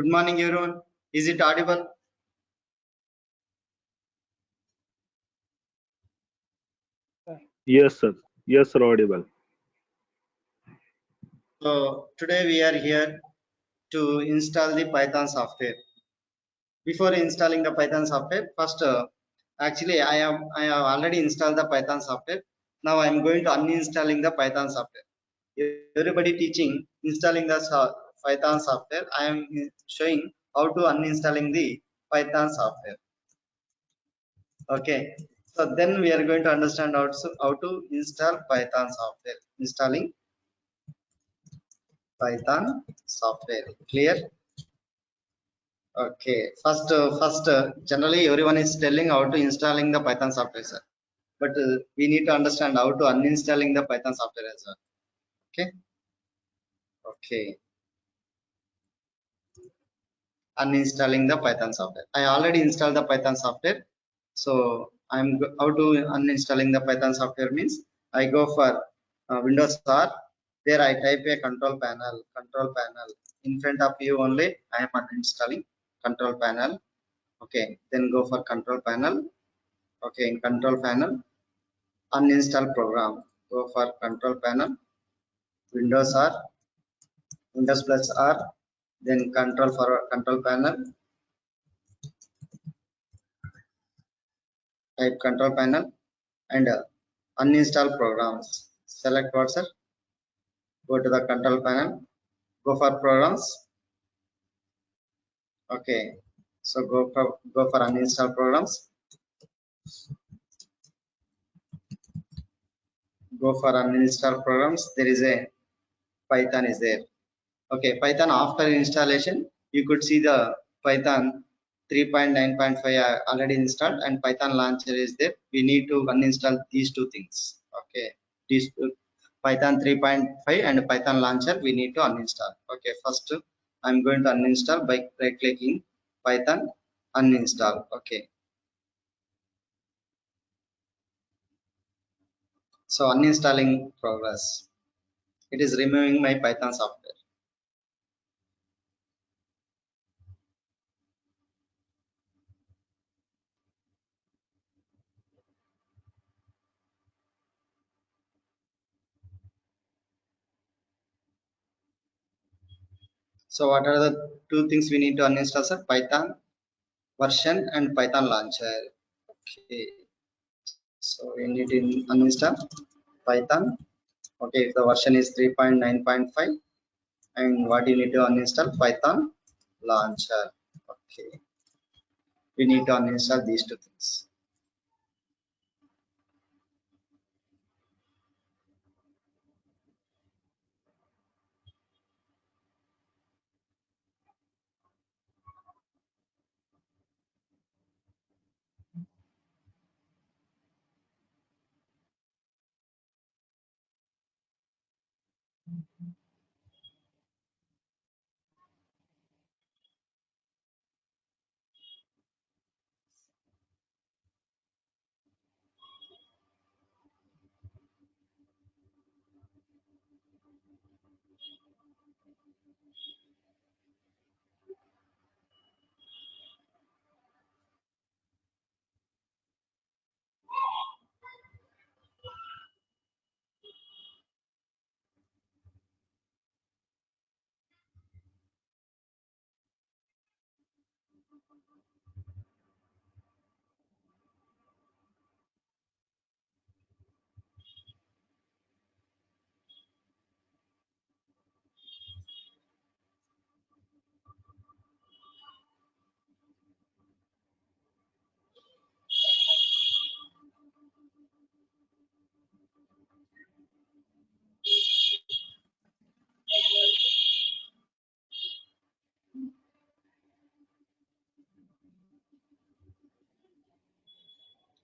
Good morning, everyone. Is it audible? Yes, sir. Yes, sir, audible. So today we are here to install the Python software. Before installing the Python software, first actually I have already installed the Python software. Now I am going to uninstalling the Python software. Everybody teaching installing the Python software. I am showing how to uninstalling the Python software. Okay. So then we are going to understand also how to install Python software. Installing Python software. Clear? Okay. First, generally everyone is telling how to installing the Python software, sir. But we need to understand how to uninstalling the Python software as well. Okay. Okay. Uninstalling the Python software. I already installed the Python software. So how to uninstalling the Python software means I go for Windows R. There I type a control panel. Control panel. In front of you only I am uninstalling control panel. Okay. Then go for control panel. Okay. In control panel, uninstall program. Go for control panel. Windows R. Windows plus R. Then control for control panel. Type control panel and uninstall programs. Select what, sir? Go to the control panel. Go for programs. Okay. So go for uninstall programs. Go for uninstall programs. There is a Python is there. Okay. Python after installation, you could see the Python 3.9.5 already installed and Python launcher is there. We need to uninstall these two things. Okay. These two, Python 3.5 and Python launcher we need to uninstall. Okay. First, I'm going to uninstall by right clicking Python uninstall. Okay. So uninstalling progress. It is removing my Python software. So what are the two things we need to uninstall, sir? Python version and Python launcher. Okay. So we need to uninstall Python. Okay, if the version is 3.9.5 and what you need to uninstall Python launcher. Okay. We need to uninstall these two things.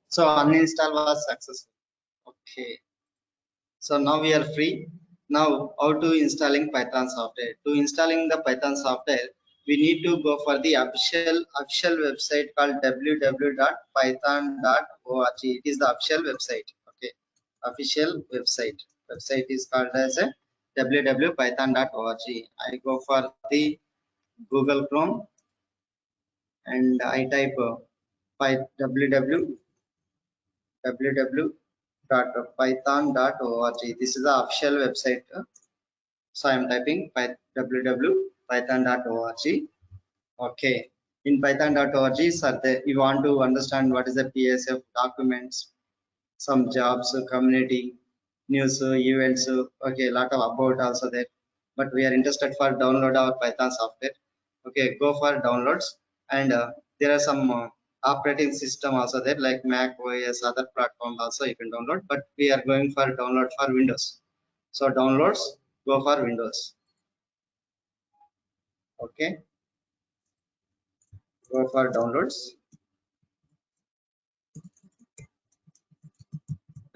So uninstall was successful. Okay. So now we are free. Now how to installing Python software? To installing the Python software, we need to go for the official website called www.python.org. It is the official website. Okay. Official website. Website is called as a www.python.org. I go for the Google Chrome and I type www.python.org. This is the official website. So I am typing www.python.org. Okay. In python.org, sir, you want to understand what is the PSF documents, some jobs, community, news, events, okay, lot of about also there. But we are interested for download our Python software. Okay, go for downloads, and there are some operating system also there like Mac OS, other platforms also you can download. But we are going for download for Windows. So downloads, go for Windows. Okay, go for downloads.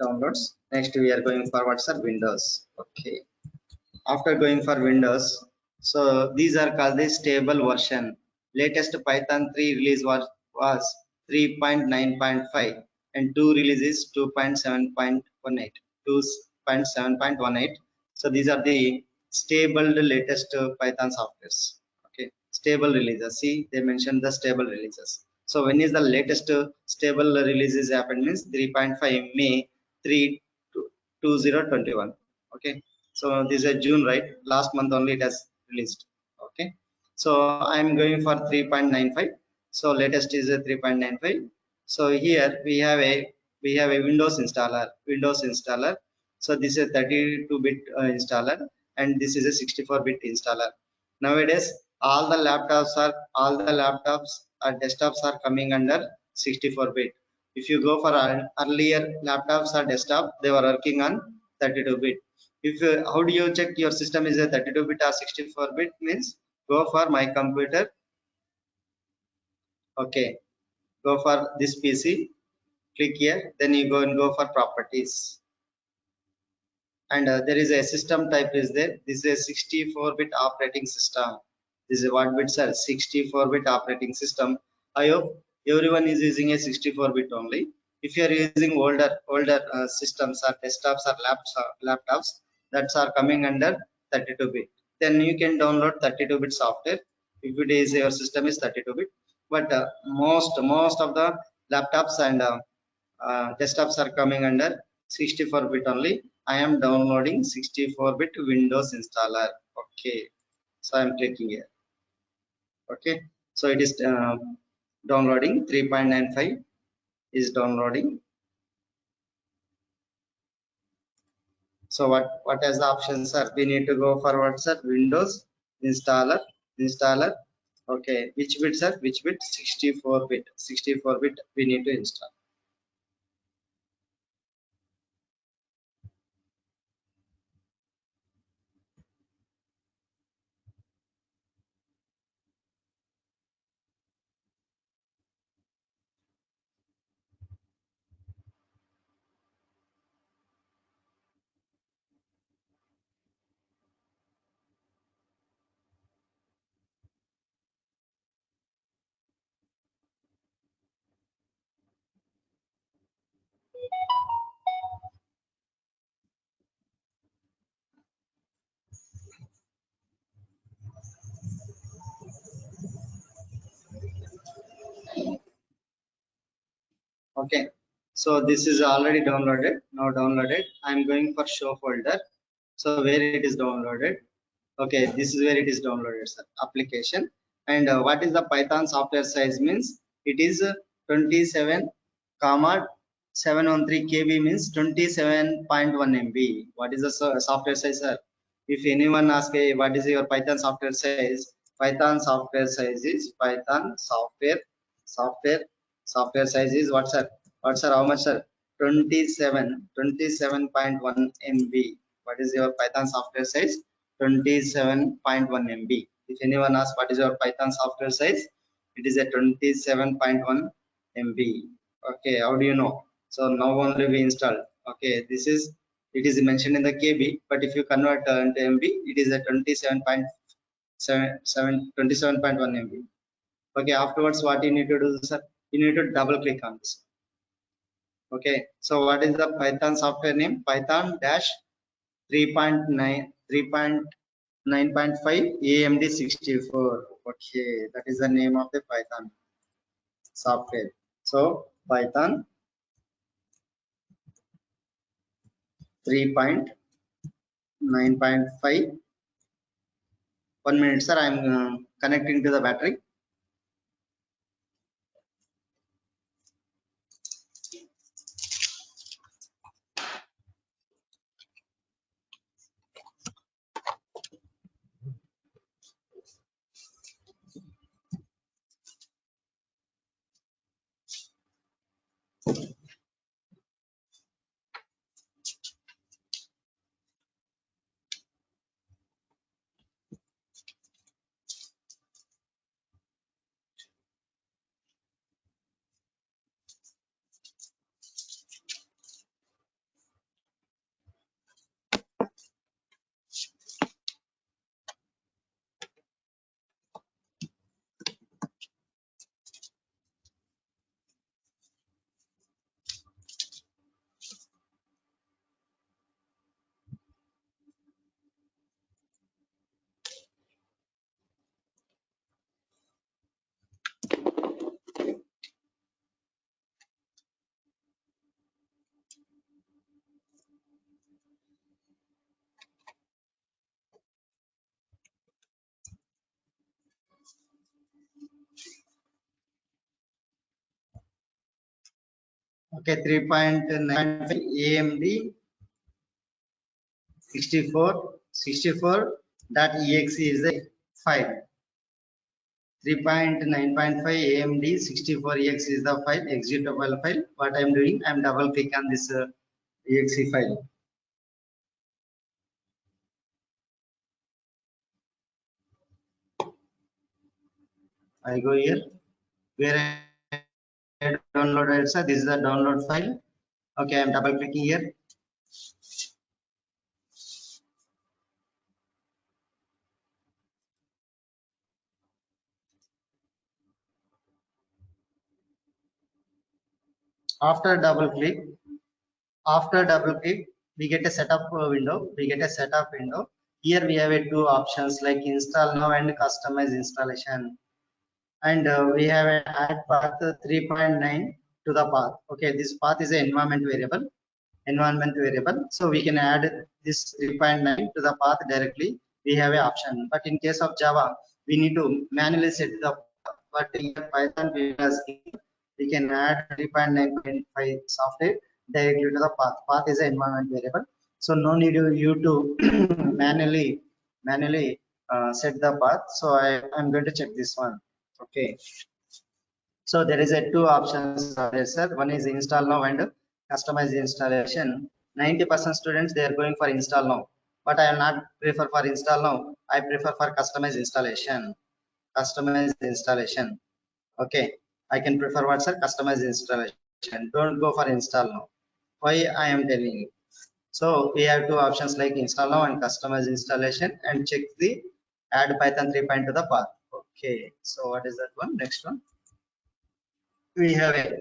Downloads. Next we are going for what's Windows. Okay. After going for Windows, so these are called the stable version. Latest Python 3 release was 3.9.5 and 2 release is 2.7.18. 2.7.18. So these are the stable latest Python softwares. Okay, stable releases. See, they mentioned the stable releases. So when is the latest stable releases happened means 3.5 May 3 2021. Okay, so this is June, right? Last month only it has released. Okay, so I'm going for 3.95. So latest is a 3.95. So here we have a Windows installer. So this is a 32-bit installer, and this is a 64-bit installer. Nowadays, all the laptops or desktops are coming under 64-bit. If you go for earlier laptops or desktop, they were working on 32-bit. If how do you check your system is a 32-bit or 64-bit means go for my computer. Okay, go for this PC, click here, then you go and go for properties, and there is a system type is there. This is a 64-bit operating system. This is what bits are 64-bit operating system. I hope everyone is using a 64-bit only. If you are using older systems or desktops or laptops that are coming under 32-bit, then you can download 32-bit software if it is your system is 32-bit. But most of the laptops and desktops are coming under 64-bit only. I am downloading 64-bit Windows installer. Okay, so I am clicking here. Okay, so it is downloading. 3.95 is downloading. So what is the options, sir? We need to go for what, sir? Windows installer. Okay, which bit, sir? Which bit? 64-bit. 64-bit we need to install. Okay, so this is already downloaded. Now downloaded, I'm going for show folder. So where it is downloaded? Okay, this is where it is downloaded, sir. Application. And what is the Python software size means? It is 27 comma 713 KB means 27.1 MB. What is the software size, sir? If anyone asks, hey, what is your Python software size? Python software size is Python software size is what, sir? What, sir? How much, sir? 27.1 MB. What is your Python software size? 27.1 MB. If anyone asks what is your Python software size, it is a 27.1 MB. Okay, how do you know? So now only we install. Okay, this is it is mentioned in the KB, but if you convert into MB, it is a 27.1 MB. Okay, afterwards what you need to do, sir? You need to double click on this. Okay, so what is the Python software name? Python dash 3.9 3.9.5 AMD 64. Okay, that is the name of the Python software. So Python 3.9.5. 1 minute, sir. I'm connecting to the battery. Okay, 3.9 AMD 64.exe is a file. 3.9.5 AMD 64exe is the file, executable file. What I am doing, I am double click on this exe file. I go here where I downloaded. So this is the download file. Okay, I am double clicking here. After double click, we get a setup window. Here we have two options like install now and customize installation. And we have an add path 3.9 to the path. Okay, this path is an environment variable. So we can add this 3.9 to the path directly. We have an option. But in case of Java, we need to manually set the path. But in Python, we can add 3.9.5 software directly to the path. Path is an environment variable. So no need you to manually set the path. So I'm going to check this one. Okay. So there is a two options there, sir. One is install now and customize installation. 90% students they are going for install now, but I am not prefer for install now. I prefer for customize installation. Customize installation. Okay, I can prefer what, sir? Customize installation. Don't go for install now. Why I am telling you? So we have two options like install now and customize installation, and check the add Python 3 to the path. Okay, so what is that one? Next one. We have a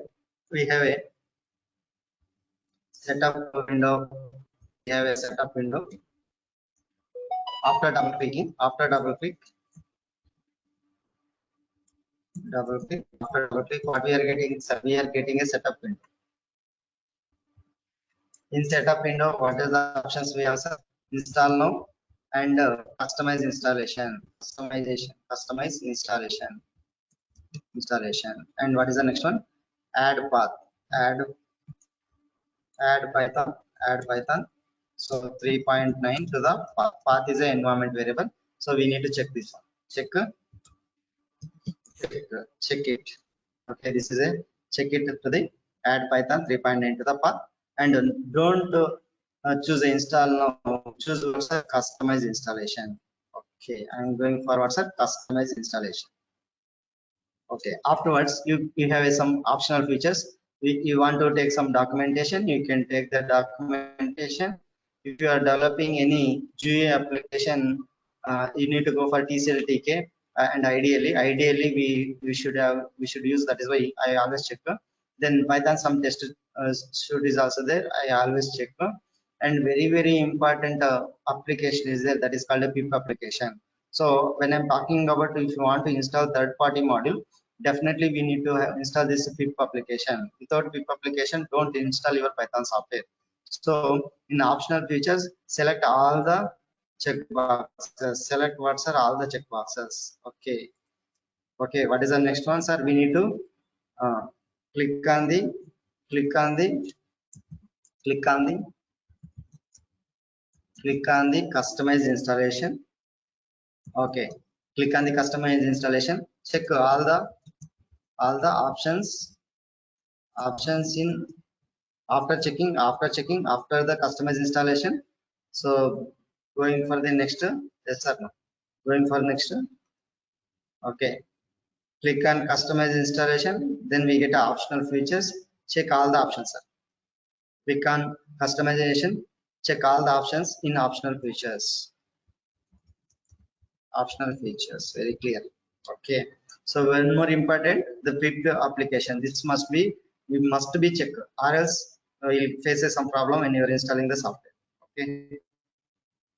setup window. We have a setup window. After double click, after double click, what we are getting is we are getting a setup window. In setup window, what is the options we have, sir? Install now and customize installation, customize installation. And what is the next one? Add path, add Python, add Python. So 3.9 to the path is an environment variable. So we need to check this one. Check it. Okay, this is a check it to the add Python 3.9 to the path, and don't choose install now. Choose customize installation. Okay, I'm going forward, sir. Customize installation. Okay, afterwards you have some optional features. You want to take some documentation, you can take the documentation. If you are developing any GUI application, you need to go for TCL TK, and ideally we should use, that is why I always check. Then Python some test should is also there, I always check. And very important application is there, that is called a pip application. So when I'm talking about if you want to install third-party module, definitely we need to install this pip application. Without pip application, don't install your Python software. So in optional features, select all the checkboxes. Select what are all the checkboxes. Okay. Okay. What is the next one, sir? We need to uh, click on the click on the click on the click on the customize installation. Okay, click on the customize installation, check all the options in after the customize installation. So going for the next, yes or no, going for next. Okay, click on customize installation, then we get optional features, check all the options, sir. Click on customization, check all the options in optional features. Optional features, very clear. Okay, so one more important, the pip application, this must be, we must be checked, or else you'll face some problem when you're installing the software. Okay,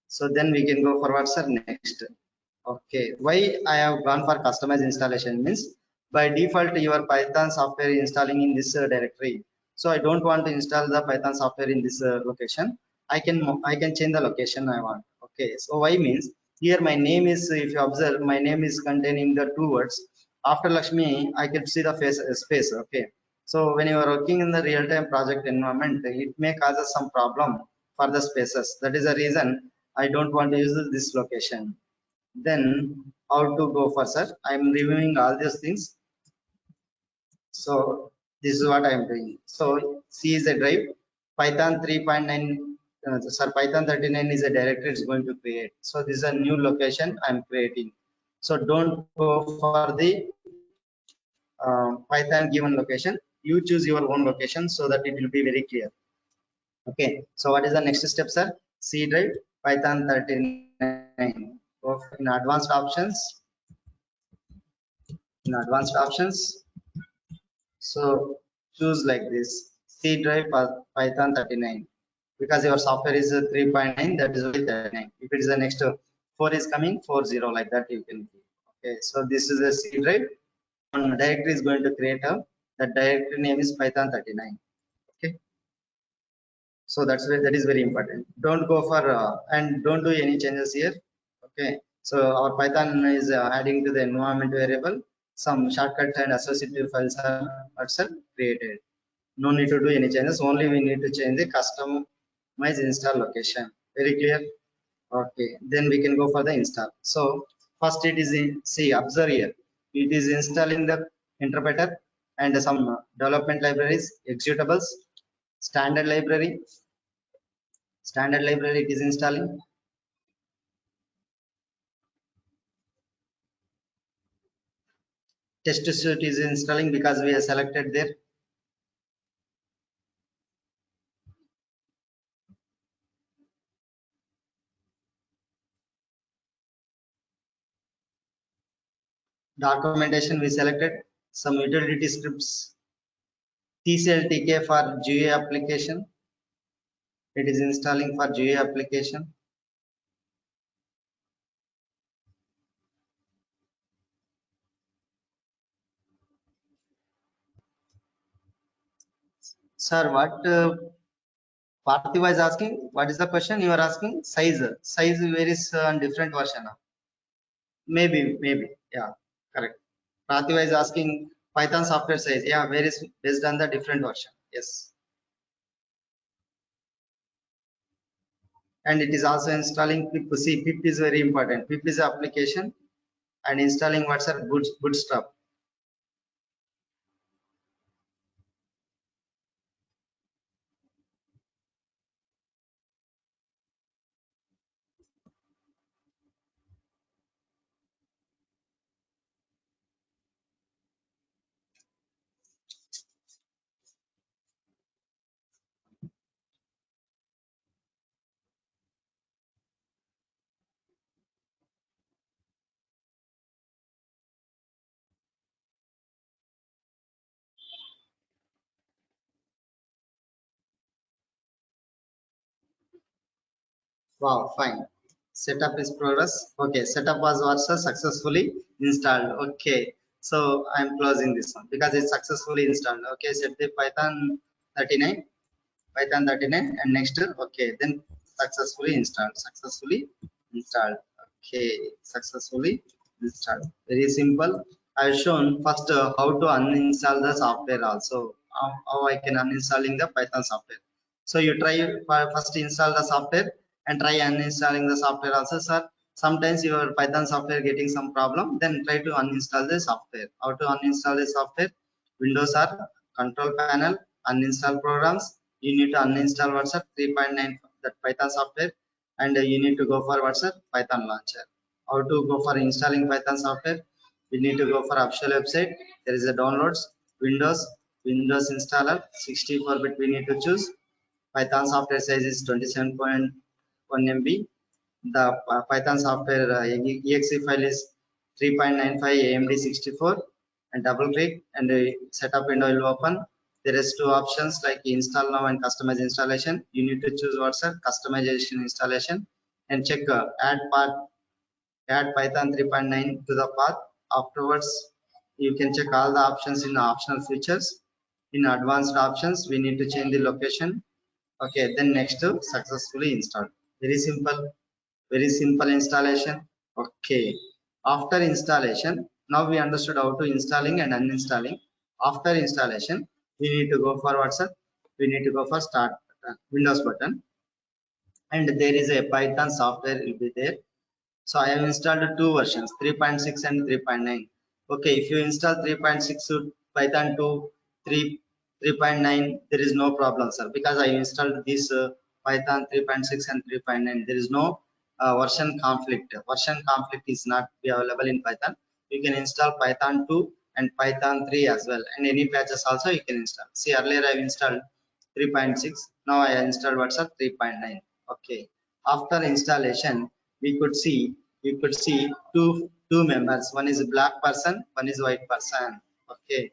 so then we can go forward, sir. Next. Okay, why I have gone for customized installation means, by default your Python software is installing in this directory. So I don't want to install the Python software in this location. I can change the location I want. Okay, so why means, here my name is, if you observe, my name is containing the two words. After Lakshmi, I can see the face space. Okay, so when you are working in the real-time project environment, it may cause us some problem for the spaces. That is the reason I don't want to use this location. Then how to go for, sir, I'm reviewing all these things. So this is what I'm doing. So C is a drive, Python 3.9, sir, Python 39 is a directory it's going to create. So this is a new location I'm creating. So don't go for the Python given location, you choose your own location so that it will be very clear. Okay, so what is the next step, sir? C drive, Python 39. Go in advanced options. In advanced options, so choose like this, C drive Python 39, because your software is 3.9, that is why 39. If it is the next 4 is coming, 40 like that you can keep. Okay, so this is a C drive. One directory is going to create a, that directory name is Python 39. Okay, so that's why that is very important. Don't go for and don't do any changes here. Okay, so our Python is adding to the environment variable some shortcuts and associative files are also created. No need to do any changes, only we need to change the customize install location. Very clear. Okay, then we can go for the install. So first it is in, see, observe here, it is installing the interpreter and some development libraries, executables, standard library. Standard library it is installing. Test suite is installing because we have selected there. Documentation we selected some utility scripts. TCL/TK for GUI application. It is installing for GUI application. Sir, what Parthiva is asking? What is the question you are asking? Size. Size varies on different version. Maybe. Yeah, correct. Parthiva is asking Python software size. Yeah, varies based on the different version. Yes. And it is also installing pip. See, pip is very important. Pip is application and installing what's a bootstrap. Wow, fine. Setup is progress. Okay, setup was also successfully installed. Okay, so I'm closing this one because it's successfully installed. Okay, set the Python 39, Python 39, and next, okay, then successfully installed. Successfully installed. Okay, successfully installed. Very simple. I've shown first how to uninstall the software also. How I can uninstalling the Python software. So you try first install the software and try uninstalling the software also, sir. Sometimes your Python software getting some problem, then try to uninstall the software. How to uninstall the software? Windows or control panel, uninstall programs. You need to uninstall what's 3.9 that Python software, and you need to go for what's Python launcher. How to go for installing Python software? We need to go for official website. There is a downloads, Windows installer, 64-bit we need to choose. Python software size is 27.1 MB. The Python software exe file is 3.95 AMD 64, and double click and setup window will open. There is two options like install now and customize installation. You need to choose what's a customization installation and check add Python 3.9 to the path. Afterwards, you can check all the options in optional features. In advanced options, we need to change the location. Okay, then next to successfully installed. Very simple installation. Okay, after installation, now we understood how to installing and uninstalling. After installation, we need to go for WhatsApp. We need to go for start Windows button, and there is a Python software will be there. So I have installed two versions, 3.6 and 3.9. Okay, if you install 3.6 to Python 2, 3, 3.9, there is no problem, sir, because I installed this Python 3.6 and 3.9. There is no version conflict. Version conflict is not be available in Python. You can install Python 2 and Python 3 as well, and any patches also you can install. See, earlier I installed 3.6. Now I installed what's 3.9. Okay. After installation, we could see two members. One is a black person, one is white person. Okay.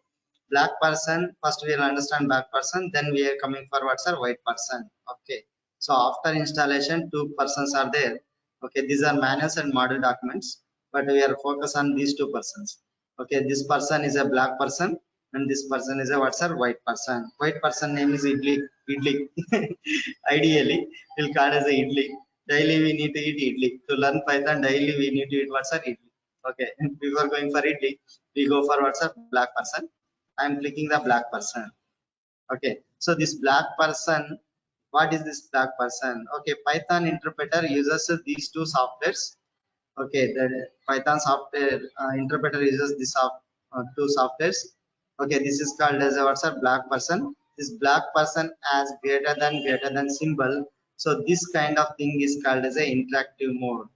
Black person, first we will understand black person, then we are coming for what's a white person. Okay. So after installation, two persons are there. Okay, these are manuals and model documents, but we are focused on these two persons. Okay, this person is a black person and this person is a what's a white person. White person name is Idli. Idli. Ideally, we'll call as a Idli. Daily we need to eat Idli. To learn Python daily we need to eat what's a Idli. Okay, before going for Idli, we go for what's a black person. I am clicking the black person. Okay, so this black person, what is this black person? Okay, Python interpreter uses these two softwares. Okay, the Python software interpreter uses this two softwares. Okay, this is called as a what's a black person. This black person has greater than symbol. So this kind of thing is called as a interactive mode.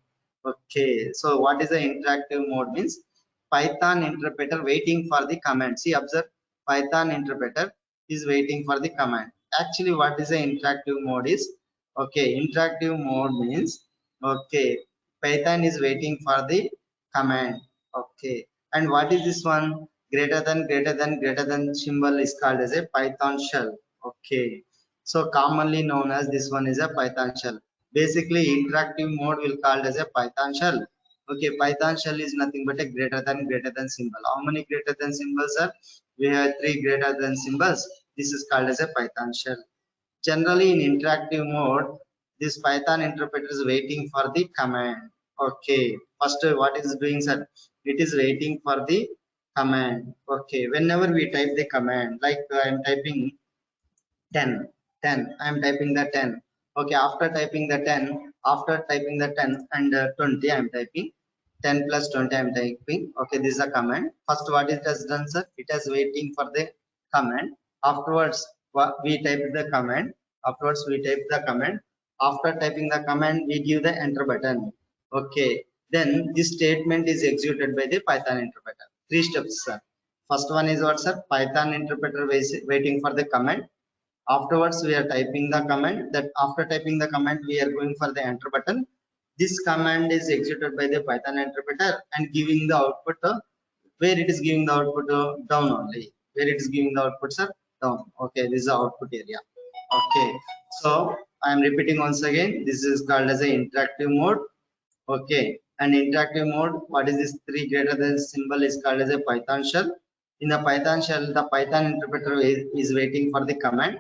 Okay, so what is the interactive mode means? Python interpreter waiting for the command. See, observe, Python interpreter is waiting for the command. Actually, what is the interactive mode is? Okay, interactive mode means, okay, Python is waiting for the command. Okay, and what is this one? Greater than symbol is called as a Python shell. Okay, so commonly known as this one is a Python shell. Basically, interactive mode will called as a Python shell. Okay, Python shell is nothing but a greater than symbol. How many greater than symbols are? We have three greater than symbols. This is called as a Python shell. Generally, in interactive mode, this Python interpreter is waiting for the command. Okay, first what is doing, sir? It is waiting for the command. Okay, whenever we type the command, like I am typing 10, 10, I am typing the 10. Okay, after typing the 10, and 20, I am typing 10 plus 20, I am typing. Okay, this is a command. First, what it has done, sir? It is waiting for the command. Afterwards, we type the command. After typing the command, we give the enter button. Okay, then this statement is executed by the Python interpreter. Three steps, sir. First one is what, sir? Python interpreter waiting for the command. Afterwards, we are typing the command. That after typing the command, we are going for the enter button. This command is executed by the Python interpreter and giving the output where it is giving the output down only. Where it is giving the outputs are down. Okay, this is the output area. Okay, so I am repeating once again. This is called as a interactive mode. Okay, and interactive mode, what is this 3 greater than symbol is called as a Python shell. In the Python shell, the Python interpreter is waiting for the command.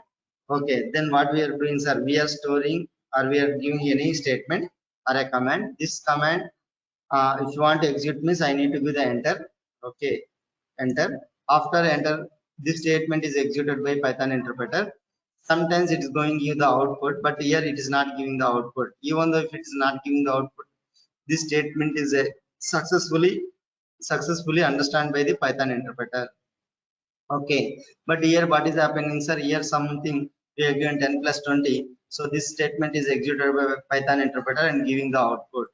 Okay, then what we are doing, sir, we are storing or we are giving any statement or a command. This command, if you want to execute means I need to give the enter. Okay, enter. After enter, this statement is executed by Python interpreter. Sometimes it is going to give the output, but here it is not giving the output. Even though if it is not giving the output, this statement is a successfully understood by the Python interpreter. Okay, but here what is happening, sir? Here something we are given 10 plus 20. So this statement is executed by Python interpreter and giving the output.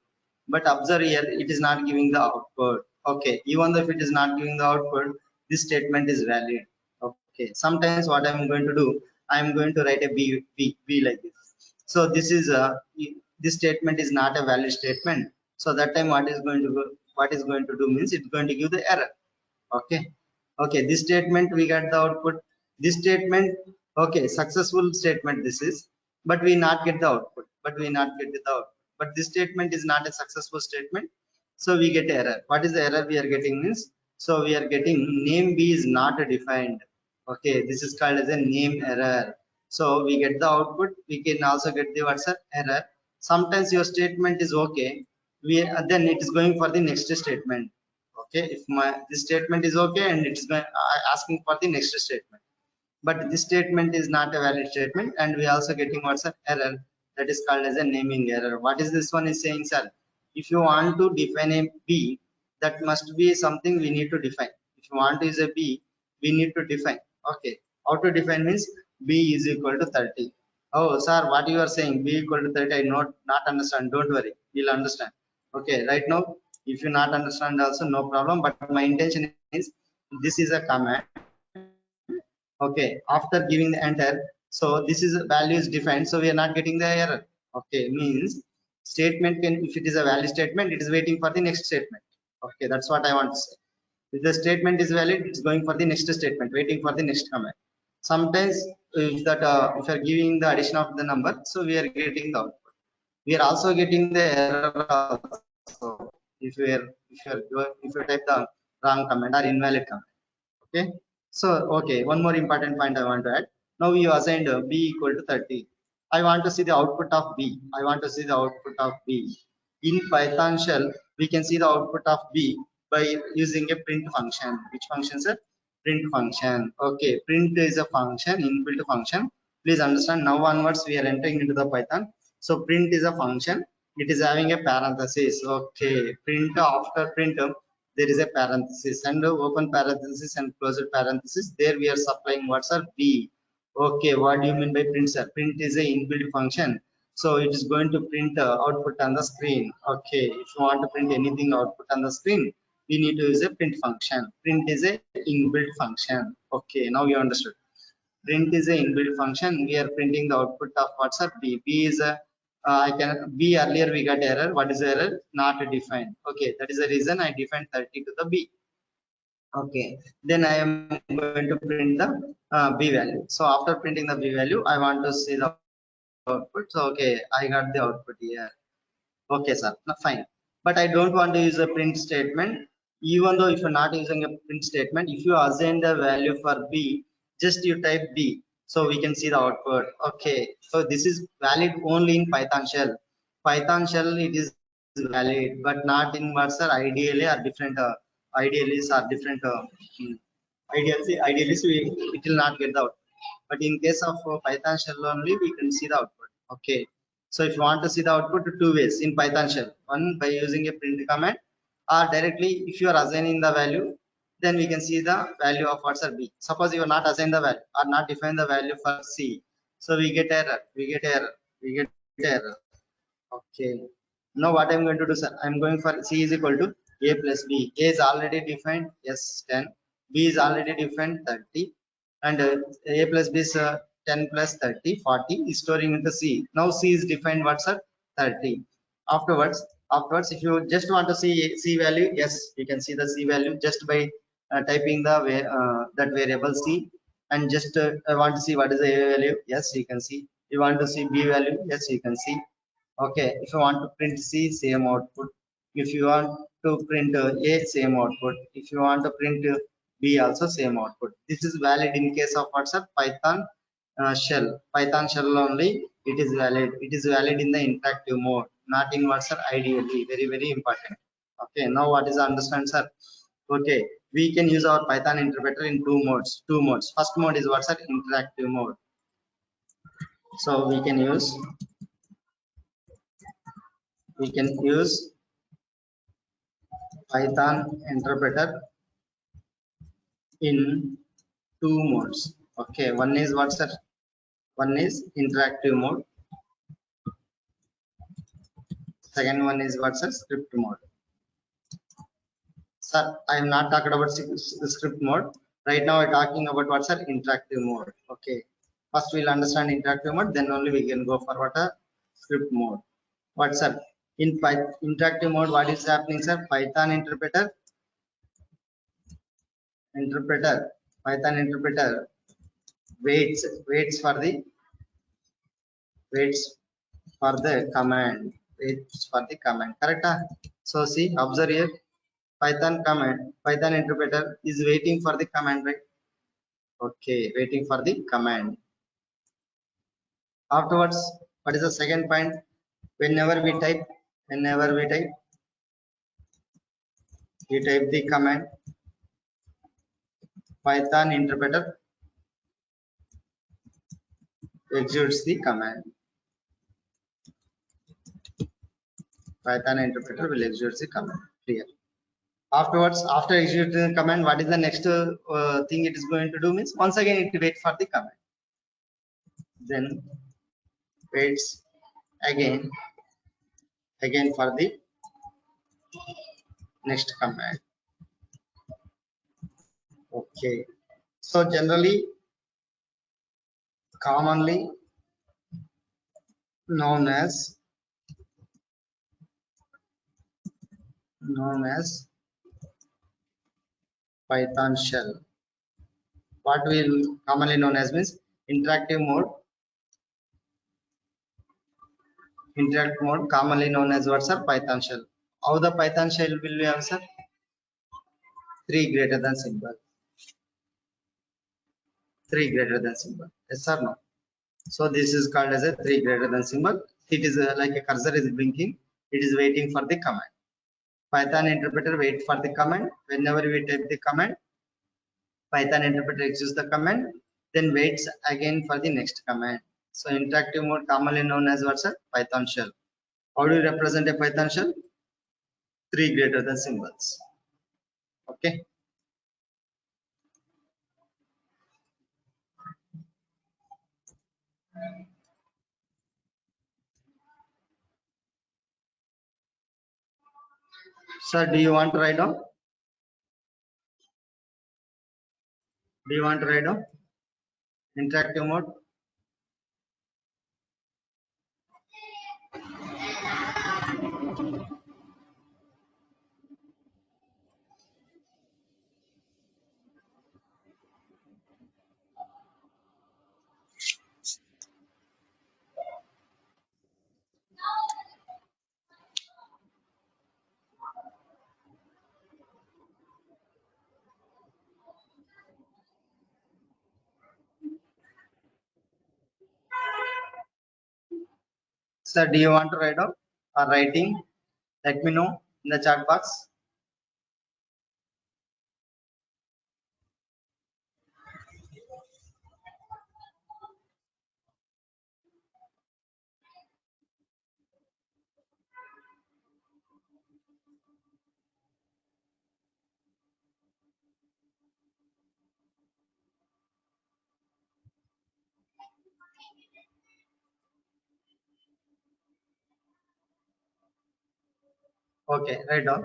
But observe here, it is not giving the output. Okay, even though if it is not giving the output, this statement is valid. Okay, sometimes what I am going to do, I am going to write a B like this. So this statement is not a valid statement. So that time what is going to do means it's going to give the error. Okay, okay, this statement we get the output. This statement, okay, successful statement this is, but we not get the output, but this statement is not a successful statement, so we get error. What is the error we are getting means, so we are getting name B is not defined. Okay, this is called as a name error. So we get the output, we can also get the what's error. Sometimes your statement is okay, we then it is going for the next statement. Okay, if my this statement is okay and it is asking for the next statement, but this statement is not a valid statement, and we also getting what's an error, that is called as a naming error. What is this one is saying, sir? If you want to define a B, that must be something we need to define. If you want to use a B, we need to define. Okay, how to define means B is equal to 30. Oh sir, what you are saying, B equal to 30, I not understand. Don't worry, we'll understand. Okay, right now if you not understand also no problem, but my intention is this is a command. Okay, after giving the enter, so this is value is defined, so we are not getting the error. Okay, means statement can, if it is a valid statement, it is waiting for the next statement. Okay, that's what I want to say. If the statement is valid, it's going for the next statement, waiting for the next command. Sometimes if that if you are giving the addition of the number, so we are getting the output. We are also getting the error also if you are if you type the wrong command or invalid command. Okay, so okay, one more important point I want to add. Now we assigned B equal to 30. I want to see the output of B. I want to see the output of B. In Python shell, we can see the output of B by using a print function. Which function, sir? Print function. Okay, print is a function, inbuilt function. Please understand, now onwards we are entering into the Python. So print is a function, it is having a parenthesis. Okay, print, after print there is a parenthesis, and open parenthesis and closed parenthesis, there we are supplying what's our B. Okay, what do you mean by print, sir? Print is a inbuilt function, so it is going to print output on the screen. Okay, if you want to print anything output on the screen, we need to use a print function. Print is a inbuilt function. Okay, now you understood. Print is a inbuilt function, we are printing the output of what's up B. B is a I can B, earlier we got error. What is the error? Not defined. Okay, that is the reason I defined 30 to the B. Okay, then I am going to print the B value. So after printing the B value, I want to see the output. So okay, I got the output here. Okay, sir, no, fine. But I don't want to use a print statement. Even though if you're not using a print statement, if you assign the value for B, just you type B, so we can see the output. Okay, so this is valid only in Python shell. Python shell it is valid, but not in Versa. Ideally are different. Ideally are different. Ideally it will not get the output. But in case of Python shell only, we can see the output. Okay. So if you want to see the output, two ways in Python shell. One by using a print command, or directly if you are assigning the value, then we can see the value of what's a B. Suppose you are not assign the value or not define the value for C. So we get error, we get error. Okay. Now what I'm going to do, sir? I'm going for C is equal to A plus B. A is already defined, yes, 10. B is already defined, 30. And A plus B is 10 plus 30, 40 is storing into C. Now C is defined what's at 30. Afterwards, if you just want to see C value, yes, you can see the C value just by typing the that variable C. And just I want to see what is the A value, yes, you can see. You want to see B value, yes, you can see. Okay, if you want to print C, same output. If you want to print A, same output. If you want to print B, also same output. This is valid in case of what's a Python shell. Python shell only it is valid. It is valid in the interactive mode, not in what's ideally. Very very important. Okay, now what is the understand, sir? Okay, we can use our Python interpreter in two modes. Two modes. First mode is what's interactive mode. So we can use Python interpreter in two modes. Okay, one is what's that? One is interactive mode. Second one is what's a script mode. Sir, I am not talking about script mode. Right now, I'm talking about what's a interactive mode. Okay, first we'll understand interactive mode, then only we can go for what a script mode. What's up? In interactive mode, what is happening, sir? Interpreter, Python interpreter waits for the waits for the command waits for the command, correct? So see, observe here, Python interpreter is waiting for the command, right? Okay, waiting for the command. Afterwards, what is the second point? Whenever we type the command, Python interpreter executes the command. Python interpreter will execute the command. Clear? Afterwards, after executing the command, what is the next thing it is going to do? Means once again it waits for the command, then waits again for the next command. Okay, so generally commonly known as Python shell. What will commonly known as means interactive mode. Interactive mode commonly known as what's a Python shell. How the Python shell will be answer? 3 greater than symbol. 3 greater than symbol. Yes or no? So this is called as a 3 greater than symbol. It is like a cursor is blinking. It is waiting for the command. Python interpreter wait for the command. Whenever we type the command, Python interpreter executes the command, then waits again for the next command. So interactive mode commonly known as what's a Python shell. How do you represent a Python shell? 3 greater than symbols. Okay. Sir, do you want to write down? Do you want to write down? Interactive mode. Sir, do you want to write down or writing? Let me know in the chat box. Okay, write down.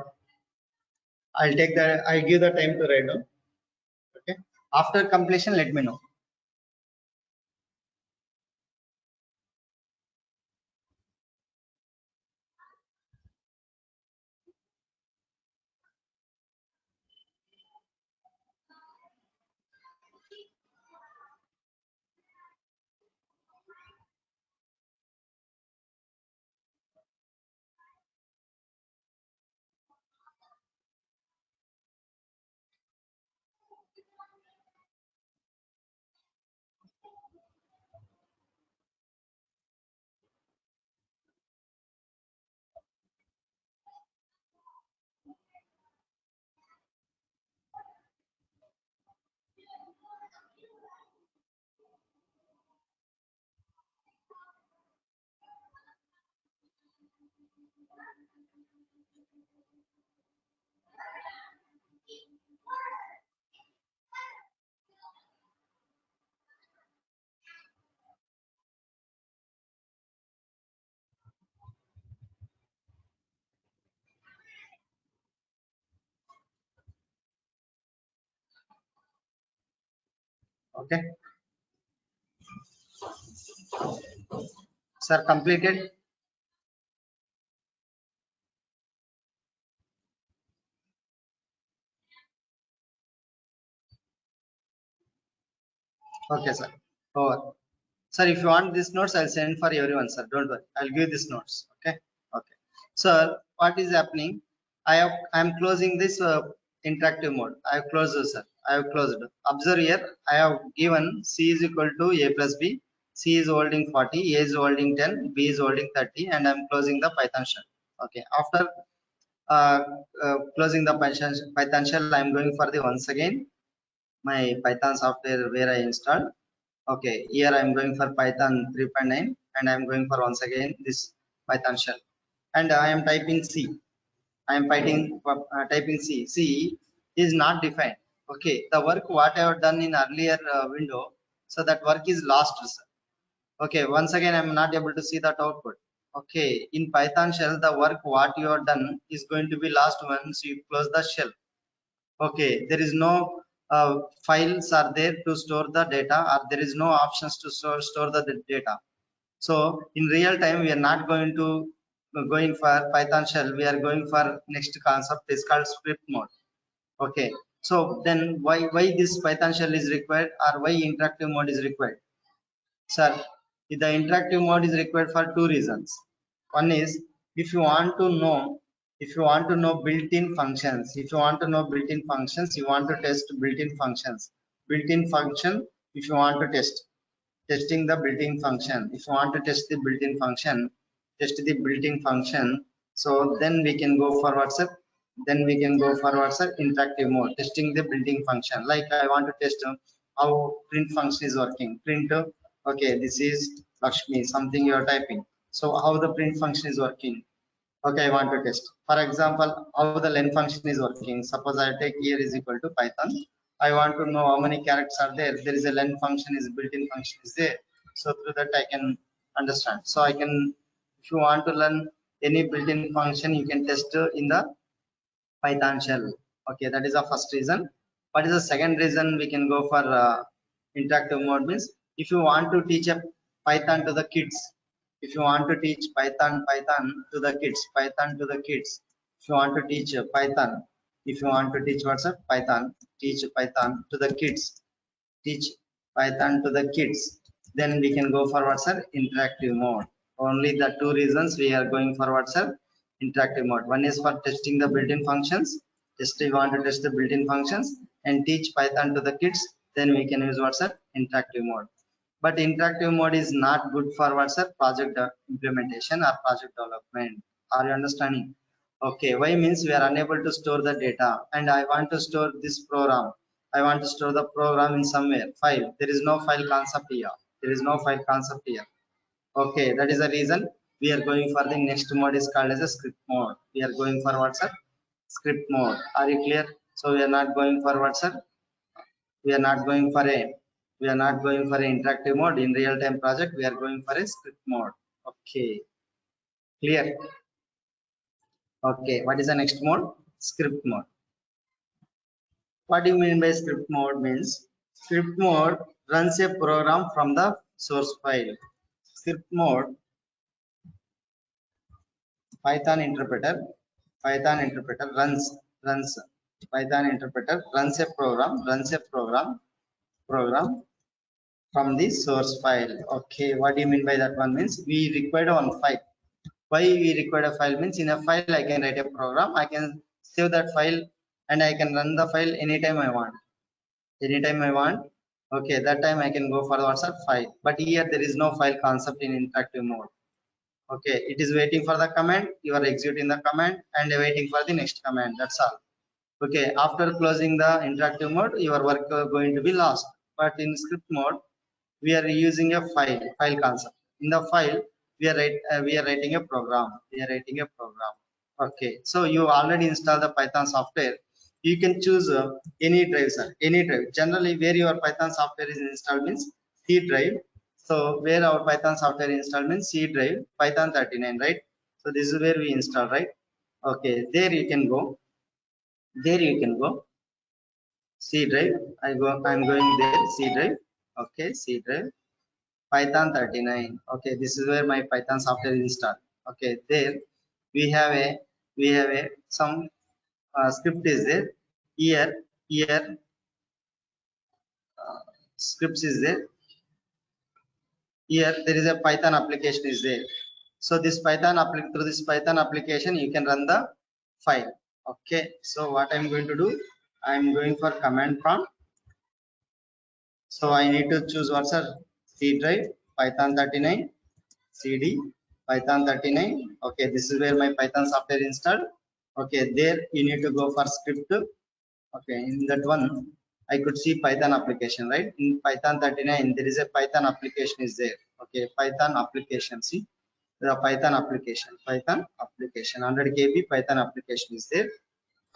I'll give the time to write down. Okay. After completion, let me know. Okay, sir, completed. Okay, sir. Over. Sir, if you want these notes, I'll send for everyone, sir. Don't worry. I'll give these notes. Okay. Okay. Sir, what is happening? I'm closing this interactive mode. I have closed, sir. I have closed. Observe here. I have given C is equal to A plus B. C is holding 40, A is holding 10, B is holding 30, and I'm closing the Python shell. Okay. After uh, closing the Python shell, I'm going for the once again my Python software where I installed. Okay, here I'm going for Python 3.9 and I'm going for once again this Python shell. And I am typing C. I am typing C. C is not defined. Okay, the work what I have done in earlier window, so that work is lost. Sir. Okay, once again I'm not able to see that output. Okay, in Python shell, the work what you have done is going to be lost once you close the shell. Okay, there is no files are there to store the data, or there is no options to store the data. So in real time, we are not going to going for Python shell. We are going for next concept is called script mode. Okay. So then why this Python shell is required, or why interactive mode is required? Sir, the interactive mode is required for two reasons. One is if you want to know built-in functions, if you want to know built-in functions, you want to test built-in functions. Built-in function, if you want to testing the built-in function. If you want to test the built-in function, test the built-in function. So then we can go forward, sir. Then we can go forward, sir. Interactive mode, testing the built-in function. Like I want to test how print function is working. Print. Okay, this is Lakshmi. Something you are typing. So how the print function is working? Okay, I want to test. For example, how the len function is working. Suppose I take here is equal to Python. I want to know how many characters are there. There is a len function is built-in function is there. So through that I can understand. So I can, if you want to learn any built-in function, you can test in the Python shell. Okay, that is the first reason. What is the second reason we can go for interactive mode means if you want to teach a Python to the kids, if you want to teach Python to the kids, Python to the kids, if you want to teach Python, if you want to teach what's up Python, teach Python to the kids, teach Python to the kids, then we can go forward, sir, interactive mode. Only the two reasons we are going forward, sir, interactive mode. One is for testing the built-in functions. Just we want to test the built-in functions and teach Python to the kids, then we can use what's up interactive mode. But interactive mode is not good for what's up project implementation or project development. Are you understanding? Okay, why means we are unable to store the data and I want to store this program. I want to store the program in somewhere file. There is no file concept here. There is no file concept here. Okay, that is the reason we are going for the next mode is called as a script mode. We are going for what's up script mode. Are you clear? So we are not going for what's up. We are not going for a interactive mode in real time project. We are going for a script mode. Okay, clear? Okay, what is the next mode? Script mode. What do you mean by script mode means? Script mode runs a program from the source file. Script mode, Python interpreter runs Python interpreter runs a program from the source file. Okay, what do you mean by that one means? We require one file. Why we require a file means in a file I can write a program, I can save that file and I can run the file anytime I want. Anytime I want. Okay, that time I can go for the WhatsApp file. But here there is no file concept in interactive mode. Okay, it is waiting for the command. You are executing the command and waiting for the next command. That's all. Okay, after closing the interactive mode, your work going to be lost. But in script mode, we are using a file concept. In the file, we are writing a program. Okay, so you already installed the Python software. You can choose any drive, sir, any drive. Generally, where your Python software is installed means C drive. So where our Python software installed means C drive, Python 39, right? So this is where we install, right? Okay, there you can go. There you can go. C drive. I'm going there. C drive. Okay, C drive. Python 39. Okay, this is where my Python software is installed. Okay, there we have a some script is there. Here scripts is there. Here there is a Python application is there. So this through this Python application you can run the file. Okay, so what I'm going to do, I'm going for command prompt. So I need to choose what's a C drive, Python 39, CD, Python 39. Okay, this is where my Python software installed. Okay, there you need to go for script. Okay, in that one I could see Python application, right? In Python 39 there is a Python application is there. Okay, Python application. See the Python application 100 KB Python application is there.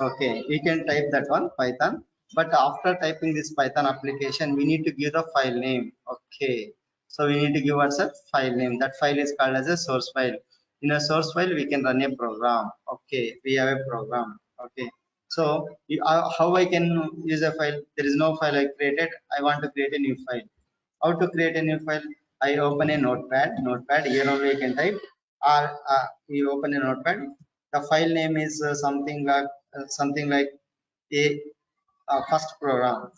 Okay, we can type that one Python, but after typing this Python application we need to give the file name. Okay, so we need to give what's a file name. That file is called as a source file. In a source file we can run a program. Okay, we have a program. Okay, so how I can use a file? There is no file I created. I want to create a new file. How to create a new file? I open a notepad. Here only you can type, or you open a notepad. The file name is something like a first program.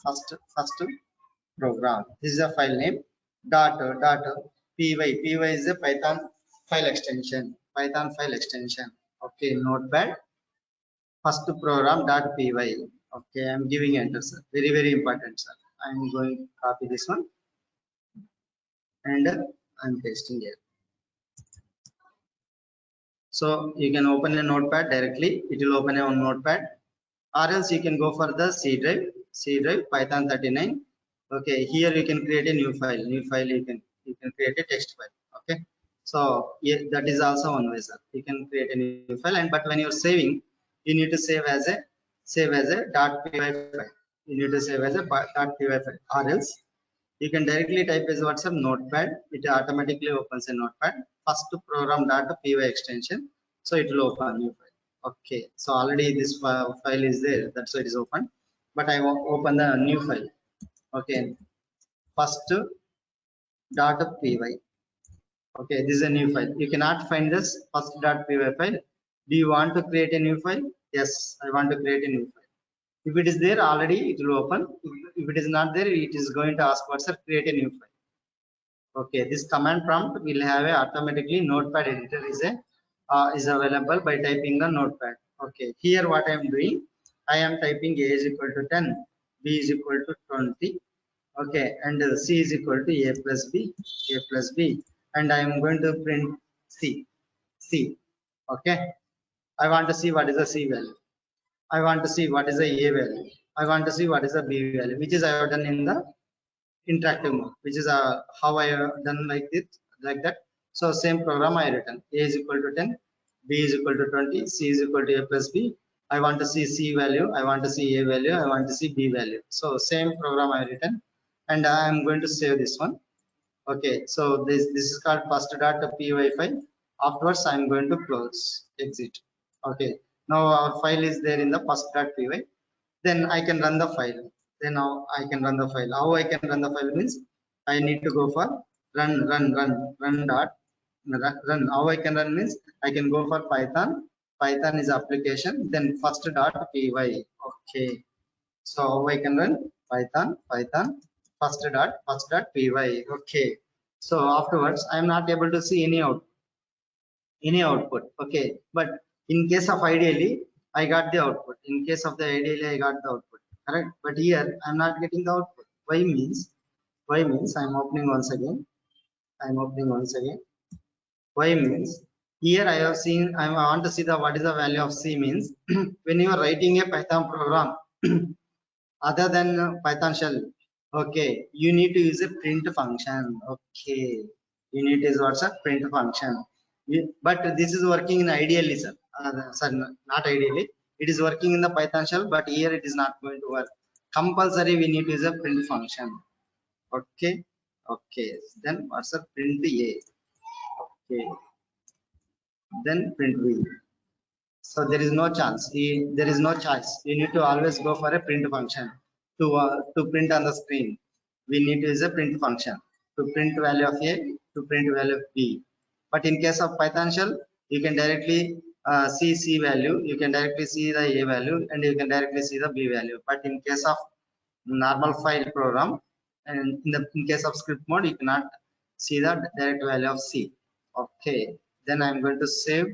This is a file name. Dot py is a Python file extension. Okay, notepad first program dot py. Okay, I'm giving enter, sir. Very important, sir. I'm going to copy this one and I'm pasting here. So you can open a notepad directly. It will open a notepad, or else you can go for the C drive Python 39. Okay, here you can create a new file. You can create a text file. Okay, so yeah, that is also one way, sir. You can create a new file, and but when you're saving, you need to save as a .py file. You need to save as a .py file, or else you can directly type as what's a notepad. It automatically opens a notepad. First program .py extension, so it will open a new file. Okay, so already this file is there, that's why it is open, but I want open the new file. Okay, first .py. Okay, this is a new file. You cannot find this first .py file. Do you want to create a new file? Yes, I want to create a new file. If it is there already, it will open. If it is not there, it is going to ask what's a create a new file. Okay, this command prompt will have a automatically notepad editor is available by typing the notepad. Okay, here what I am doing, I am typing a is equal to 10, b is equal to 20. Okay, and c is equal to a plus b, and I am going to print c. Okay, I want to see what is the c value. I want to see what is the a value. I want to see what is the b value, which is I have done in the interactive mode, which is how I have done like that. So same program I written. A is equal to 10, b is equal to 20, c is equal to a plus b. I want to see c value, I want to see a value, I want to see b value. So same program I written, and I am going to save this one. Okay, so this is called first.py file. Afterwards, I am going to close, exit. Okay, now our file is there in the first.py. Then I can run the file. Then now I can run the file. How I can run the file means I need to go for run. How I can run means I can go for Python. Python is application. Then first.py. Okay. So how I can run Python first.py. Okay. So afterwards I am not able to see any output. Okay, but in case of ideally I got the output. In case of the ideally I got the output, correct? But here I'm not getting the output. Why means I'm opening once again. Why means here I have seen, I want to see the what is the value of c means when you are writing a Python program other than Python shell. Okay, you need to use a print function. Okay, Init is what's a print function. But this is working in ideally, sir. Sir, not ideally. It is working in the Python shell, but here it is not going to work. Compulsory, we need to use a print function. Okay. Okay. Then what's a print A? Okay. Then print B. So there is no chance. There is no choice. You need to always go for a print function to print on the screen. We need to use a print function to print value of A to print value of B. But in case of Python shell, you can directly see C value. You can directly see the A value, and you can directly see the B value. But in case of normal file program, and in case of script mode, you cannot see the direct value of C. Okay. Then I'm going to save.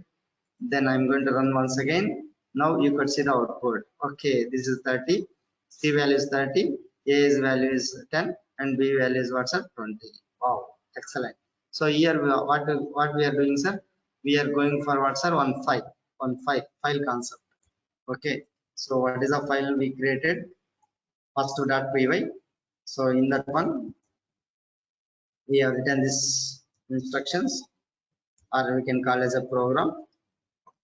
Then I'm going to run once again. Now you could see the output. Okay, this is 30, C value is 30, A's value is 10, and B value is what's up 20. Wow, excellent. So here what we are doing, sir, we are going for what's sir one file concept. Okay, so what is the file we created? First.py. So in that one we have written this instructions, or we can call as a program.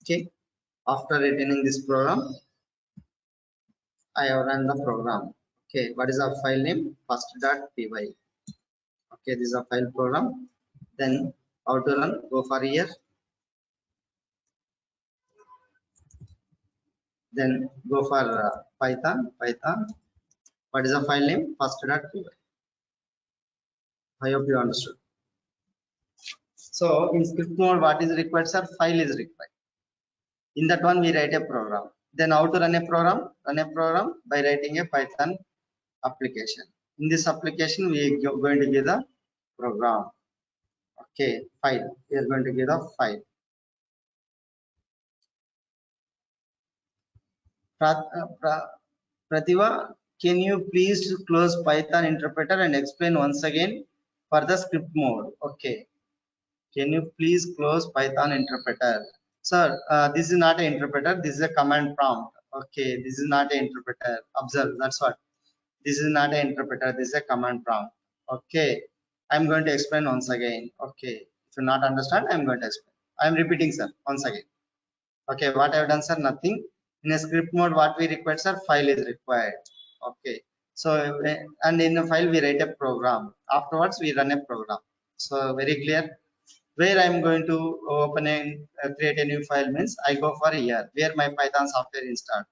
Okay, after returning this program, I have run the program. Okay, what is our file name? First.py. Okay, this is a file program. Then how to run? Go for here. Then go for Python. What is the file name? First.py. I hope you understood. So in script mode, what is required, sir? File is required. In that one, we write a program. Then how to run a program? Run a program by writing a Python application. In this application, we are going to give the program. Okay, file. We are going to give the file. Prativa, can you please close Python interpreter and explain once again for the script mode? Okay. Can you please close Python interpreter? Sir, this is not an interpreter. This is a command prompt. Okay, this is not an interpreter. Observe, that's what. This is not an interpreter. This is a command prompt. Okay, I'm going to explain once again. Okay, if you not understand, I'm going to explain. I'm repeating, sir, once again. Okay, what I've done, sir, nothing. In a script mode, what we require, sir, file is required. Okay, so and in the file we write a program. Afterwards, we run a program. So very clear. Where I'm going to open and create a new file means I go for here where my Python software installed.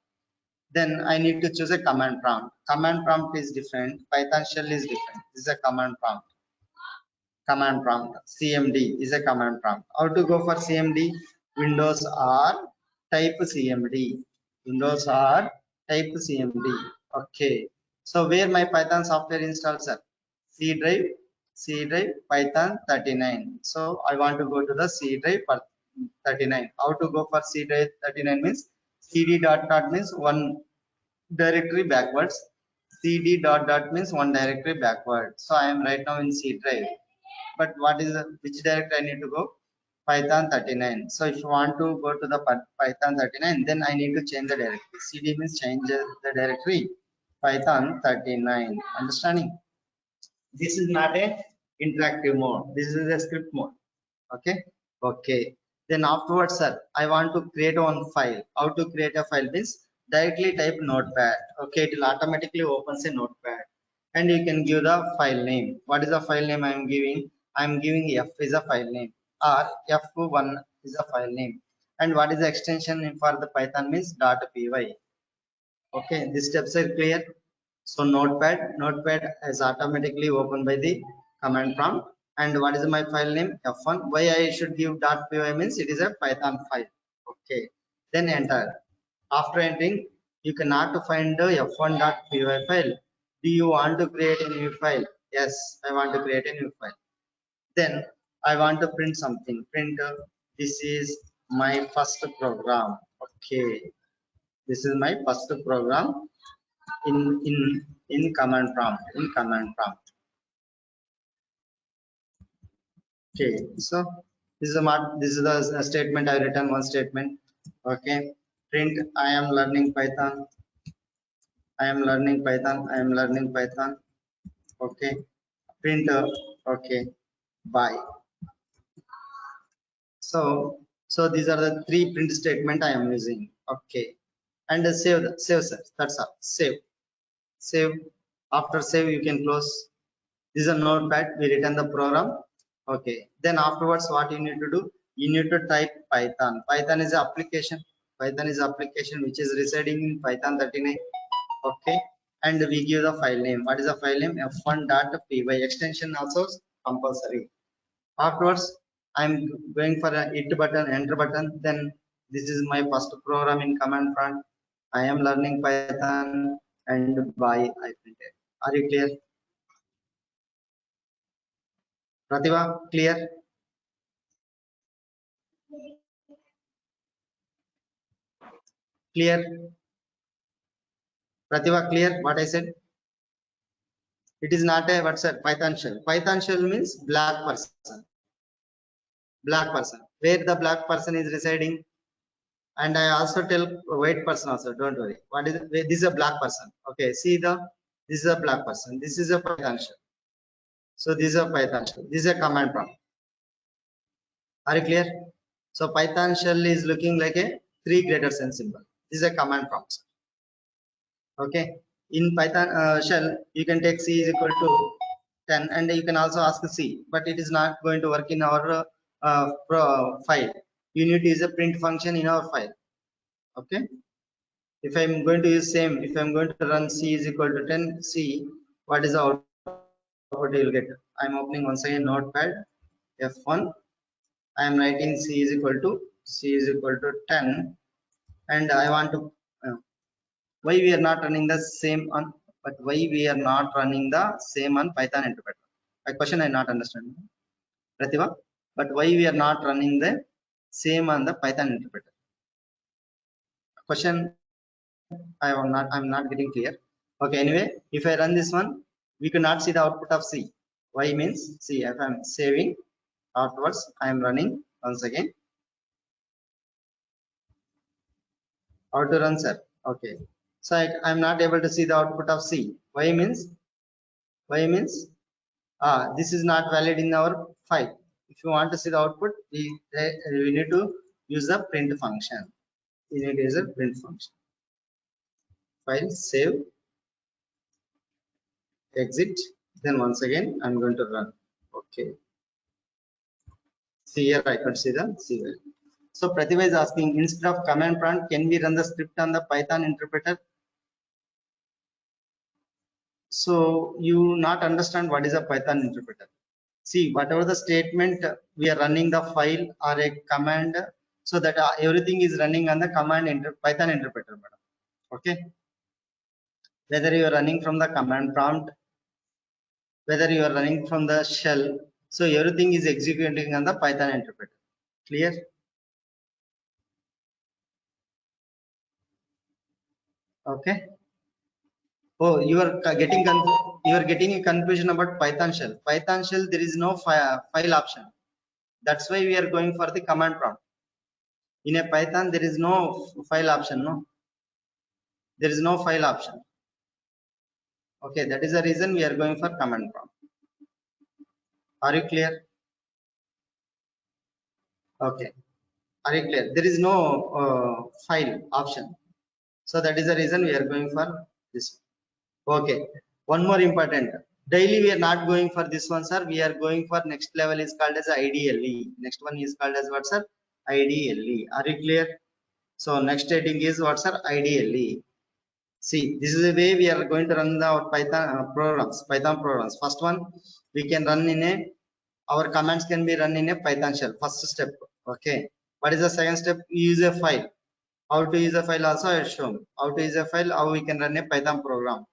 Then I need to choose a command prompt. Command prompt is different. Python shell is different. This is a command prompt. Command prompt. CMD is a command prompt. How to go for CMD? Windows R, type CMD. Windows R, type CMD. Okay. So where my Python software installed, sir? C drive Python 39. So I want to go to the C drive for 39. How to go for C drive 39 means cd dot means one directory backwards. Cd dot means one directory backward. So I am right now in C drive. But what is which directory I need to go? Python 39. So if you want to go to the Python 39, then I need to change the directory. CD means change the directory. Python 39. Understanding? This is not a interactive mode. This is a script mode. Okay. Okay. Then afterwards, sir, I want to create one file. How to create a file means directly type notepad. Okay, it will automatically opens a notepad. And you can give the file name. What is the file name I am giving? I am giving F is a file name, or F1 is a file name. And what is the extension for the Python means .py. Okay, these steps are clear. So notepad is automatically opened by the command prompt. And what is my file name? F1. Why I should give .py means it is a Python file. Okay, then enter. After entering, you cannot find the f1.py file. Do you want to create a new file? Yes, I want to create a new file. Then I want to print something. Print this is my first program. Okay, this is my first program in command prompt. Okay, so this is the statement I written, one statement. Okay, print I am learning Python. Okay, print okay, bye. So these are the three print statement I am using. Okay, and save sir. That's all. Save. After save, you can close. This is a notepad. We written the program. Okay. Then afterwards, what you need to do? You need to type Python. Python is an application. Python is application which is residing in Python 39. Okay. And we give the file name. What is the file name? f1.py. Extension also compulsory. Afterwards, I'm going for a hit button, enter button. Then this is my first program in command prompt. I am learning Python and by I printed. Are you clear? Pratibha, clear? Clear? Pratibha, clear what I said? It is not a what's a Python shell. Python shell means black person. Black person. Where the black person is residing. And I also tell white person also. Don't worry. What is it? This is a black person. Okay. See this is a black person. This is a Python shell. So this is a Python shell. This is a command prompt. Are you clear? So Python shell is looking like a 3 greater than symbol. This is a command prompt. Okay. In Python shell, you can take c is equal to 10, and you can also ask c, but it is not going to work in our file. You need to use a print function in our file. Okay. If I'm going to use same, if I'm going to run c is equal to 10, c, what is the output you will get? I'm opening once again notepad f1. I am writing c is equal to 10, and I want to why we are not running the same on, but why we are not running the same on Python interpreter? A question I not understand, Pratibha. But why we are not running the same on the Python interpreter? Question I'm not getting clear. Okay, anyway, if I run this one, we cannot see the output of C. Why means see if I'm saving afterwards, I am running once again. How to run, sir? Okay. So I'm not able to see the output of C. Why means this is not valid in our file. If you want to see the output, we need to use the print function. We need to use a print function. File, save, exit. Then once again, I'm going to run. Okay. See here, I could see the C value. So Pratibha is asking, instead of command prompt, can we run the script on the Python interpreter? So you not understand what is a Python interpreter. See, whatever the statement we are running the file or a command, so that everything is running on the Python interpreter. Okay. Whether you are running from the command prompt, whether you are running from the shell, so everything is executing on the Python interpreter. Clear? Okay. Oh, you are getting a confusion about Python shell. Python shell, there is no file option. That's why we are going for the command prompt. In a Python, there is no file option. No, there is no file option. Okay, that is the reason we are going for command prompt. Are you clear? Okay. Are you clear? There is no file option. So that is the reason we are going for this. Okay. One more important. Daily we are not going for this one, sir. We are going for next level is called as IDLE. Next one is called as what, sir? IDLE. Are you clear? So next heading is what, sir? IDLE. See, this is the way we are going to run the Python programs. Python programs. First one, we can run in a, our commands can be run in a Python shell. First step. Okay. What is the second step? Use a file. How to use a file also I have shown. How to use a file, how we can run a Python program.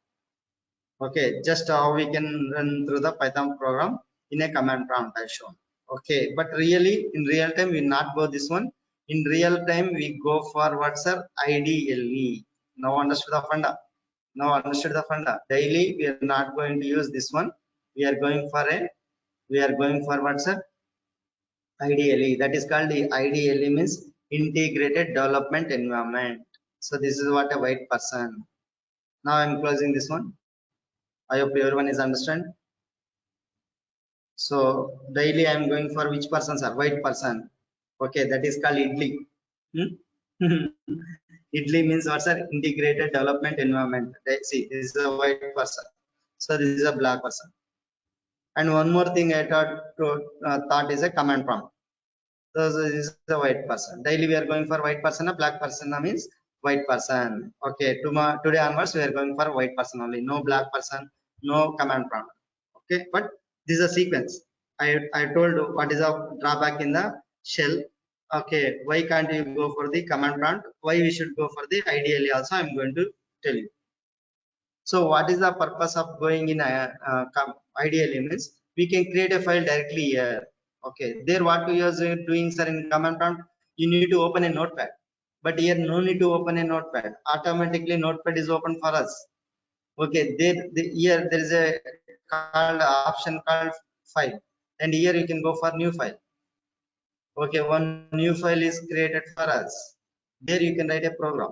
Okay, just how we can run through the Python program in a command prompt I shown. Okay, but really in real time we not go this one. In real time we go for what's our IDLE. Now understood the funda. Now understood the funda. Daily we are not going to use this one. We are going for what's our IDLE. That is called the IDLE means integrated development environment. So this is what a white person. Now I'm closing this one. I hope everyone is understand. So daily I am going for which persons are white person. Okay, that is called idli. Idli means what's an integrated development environment. See, this is a white person, so this is a black person. And one more thing I thought is a command prompt. So this is a white person. Daily we are going for white person. A black person means white person. Okay, tomorrow, today onwards we are going for white person only. No black person, no command prompt. Okay, but this is a sequence. I told what is a drawback in the shell. Okay, why can't you go for the command prompt? Why we should go for the ideally also? I'm going to tell you. So what is the purpose of going in ideally means we can create a file directly here. Okay, there what we are doing, sir, in command prompt, you need to open a notepad, but here no need to open a notepad. Automatically notepad is open for us. Okay, here there is a called option called file, and here you can go for new file. Okay, one new file is created for us. There you can write a program.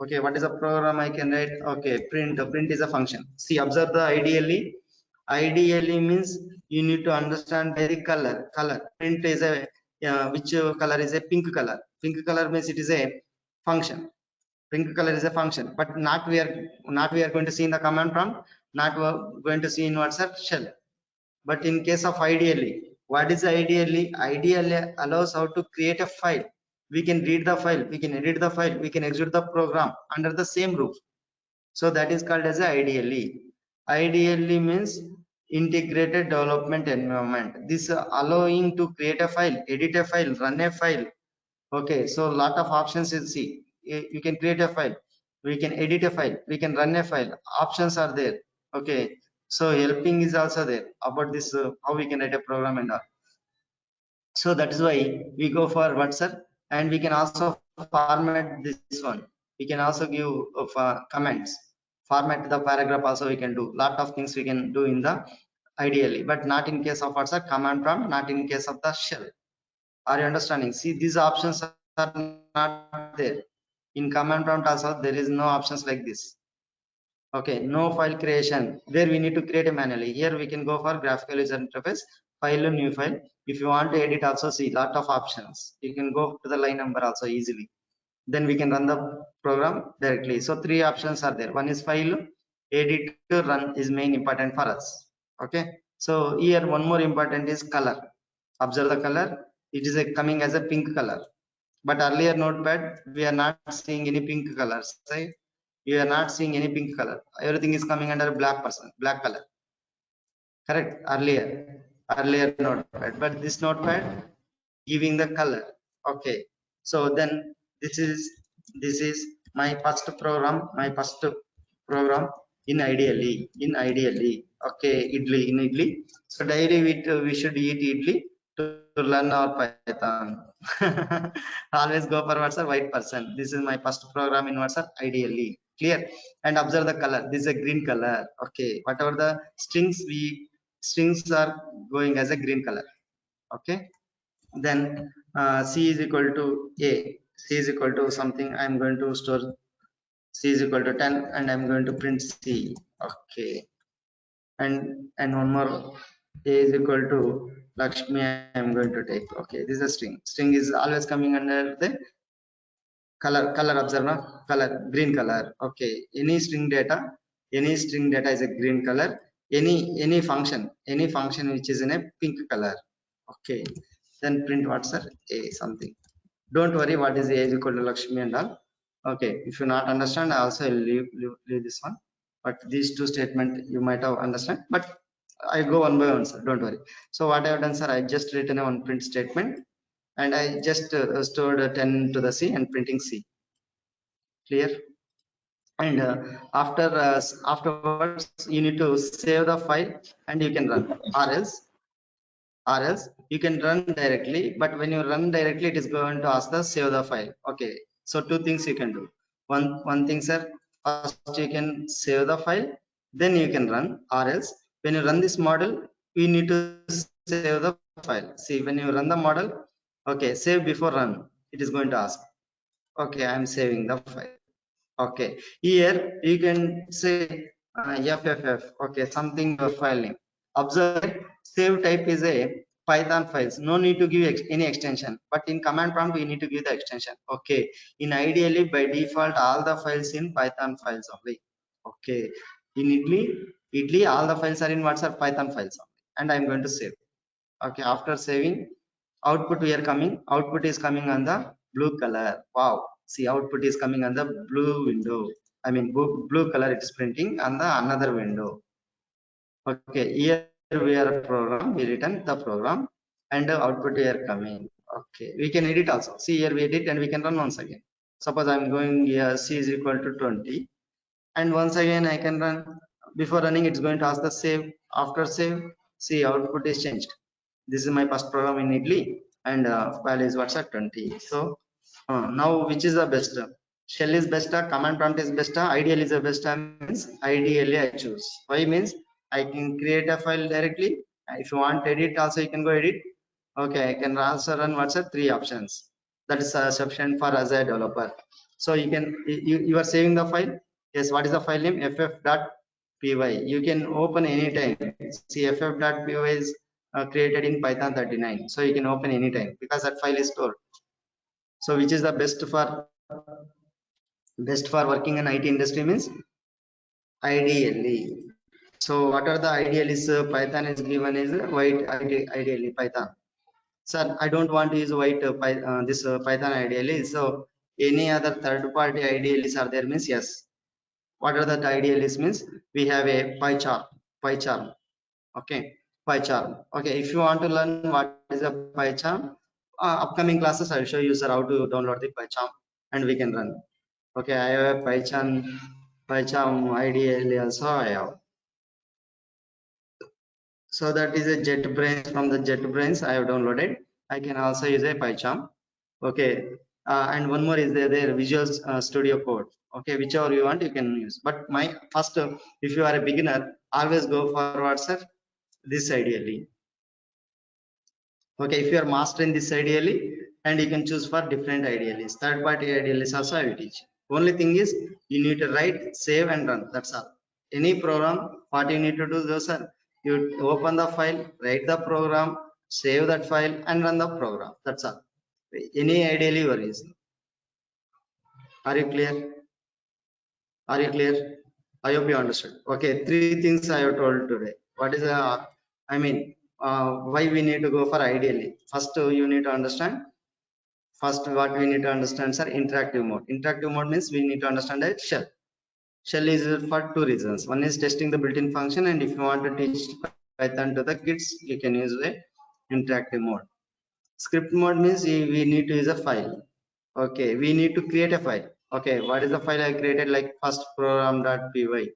Okay, what is a program I can write? Okay, print is a function. See, observe the ideally means you need to understand by the color. Print is a which color is a pink color means it is a function. Pink color is a function, but not we are going to see in the command prompt, not going to see in WhatsApp shell. But in case of ideally, what is ideally? Ideally allows how to create a file. We can read the file, we can edit the file, we can execute the program under the same roof. So that is called as a ideally. Ideally means integrated development environment. This allowing to create a file, edit a file, run a file. Okay, so lot of options you see. You can create a file, we can edit a file, we can run a file. Options are there. Okay, so helping is also there about this how we can write a program and all. So that is why we go for WhatsApp, and we can also format this one. We can also give comments, format the paragraph also. We can do lot of things we can do in the ideally, but not in case of WhatsApp command prompt, not in case of the shell. Are you understanding? See, these options are not there in command prompt also. There is no options like this. Okay, no file creation, where we need to create a manually. Here we can go for graphical user interface, file, a new file. If you want to edit also, see lot of options. You can go to the line number also easily, then we can run the program directly. So three options are there. One is file, edit, run is main important for us. Okay, so here one more important is color. Observe the color, it is coming as a pink color, but earlier notepad we are not seeing any pink colors, right? You are not seeing any pink color, everything is coming under black color. Correct? Earlier notepad, but this notepad giving the color. Okay, so then this is my first program in ideally. Okay, idli. So daily we should eat idli to learn our Python. Always go for WhatsApp white person. This is my first program in WhatsApp ideally. Clear? And observe the color, this is a green color. Okay, whatever the strings are going as a green color. Okay, then c is equal to a, c is equal to something. I'm going to store c is equal to 10, and I'm going to print c. Okay, and one more, a is equal to Lakshmi, I'm going to take. Okay, this is a string is always coming under the color. Observe now, color green color. Okay, any string data is a green color. Any function which is in a pink color. Okay, then print what's a something. Don't worry what is a is equal to Lakshmi and all. Okay, if you not understand, I also leave this one, but these two statement you might have understand, but I go one by one, sir, don't worry. So what I have done, sir, I just written a one print statement, and I just stored 10 to the c and printing c. Clear? And afterwards you need to save the file and you can run, or else you can run directly, but when you run directly it is going to ask the save the file. Okay, so two things you can do. One thing, sir, first you can save the file, then you can run, or else when you run this model you need to save the file. See, when you run the model, okay, save before run, it is going to ask. Okay, I am saving the file. Okay, here you can say fff. Okay, something your file name. Observe, save type is a Python files. No need to give any extension, but in command prompt we need to give the extension. Okay, in ideally by default all the files in Python files only. Okay, in idli all the files are in WhatsApp Python files only. And I'm going to save. Okay, after saving, output we are coming. Output is coming on the blue color. Wow, see, output is coming on the blue window. I mean blue color, it's printing on the another window. Okay, here we are a program, we return the program, and the output we are coming. Okay, we can edit also. See, here we edit and we can run once again. Suppose I'm going here, c is equal to 20, and once again I can run. Before running, it's going to ask the save. After save, see, output is changed. This is my first program in Idli, and value is what's at 20. So now which is the best? Shell is best, command prompt is best, ideal is the best. Means ideally I choose. Why? Means I can create a file directly. If you want edit also, you can go edit. Okay, I can also run WhatsApp, 3 options. That is sufficient for as a developer. So you can, you are saving the file. Yes, what is the file name? ff.py. You can open anytime. See, ff.py is created in Python 39, so you can open anytime because that file is stored. So which is the best for working in IT industry? Means ideally. So what are the ideally? Python is given is white ideally Python. Sir, I don't want to use white this Python ideally. So any other third party ideals are there? Means yes. What are the ideals? Means we have a PyCharm. Okay, PyCharm. Okay, if you want to learn what is a PyCharm, upcoming classes I'll show you, sir, how to download the PyCharm and we can run. Okay, I have a PyCharm ideally also I have. So that is a JetBrains. From the JetBrains I have downloaded. I can also use a PyCharm. Okay, and one more is there Visual Studio Code. Okay, whichever you want you can use. But my first, if you are a beginner, always go for WhatsApp. This ideally. Okay, if you are mastering this ideally, and you can choose for different ideals. Third party ideals also I will teach. Only thing is you need to write, save and run. That's all. Any program, what you need to do, those are, you open the file, write the program, save that file and run the program. That's all. Any ideally you are using. Are you clear? Are you clear? I hope you understood. Okay, 3 things I have told today. What is I mean, why we need to go for ideally? First, you need to understand. First, what we need to understand, sir, interactive mode. Interactive mode means we need to understand a shell. Shell is for 2 reasons. One is testing the built-in function, and if you want to teach Python to the kids, you can use a interactive mode. Script mode means we need to use a file. Okay, we need to create a file. Okay, what is the file I created? Like first program.py,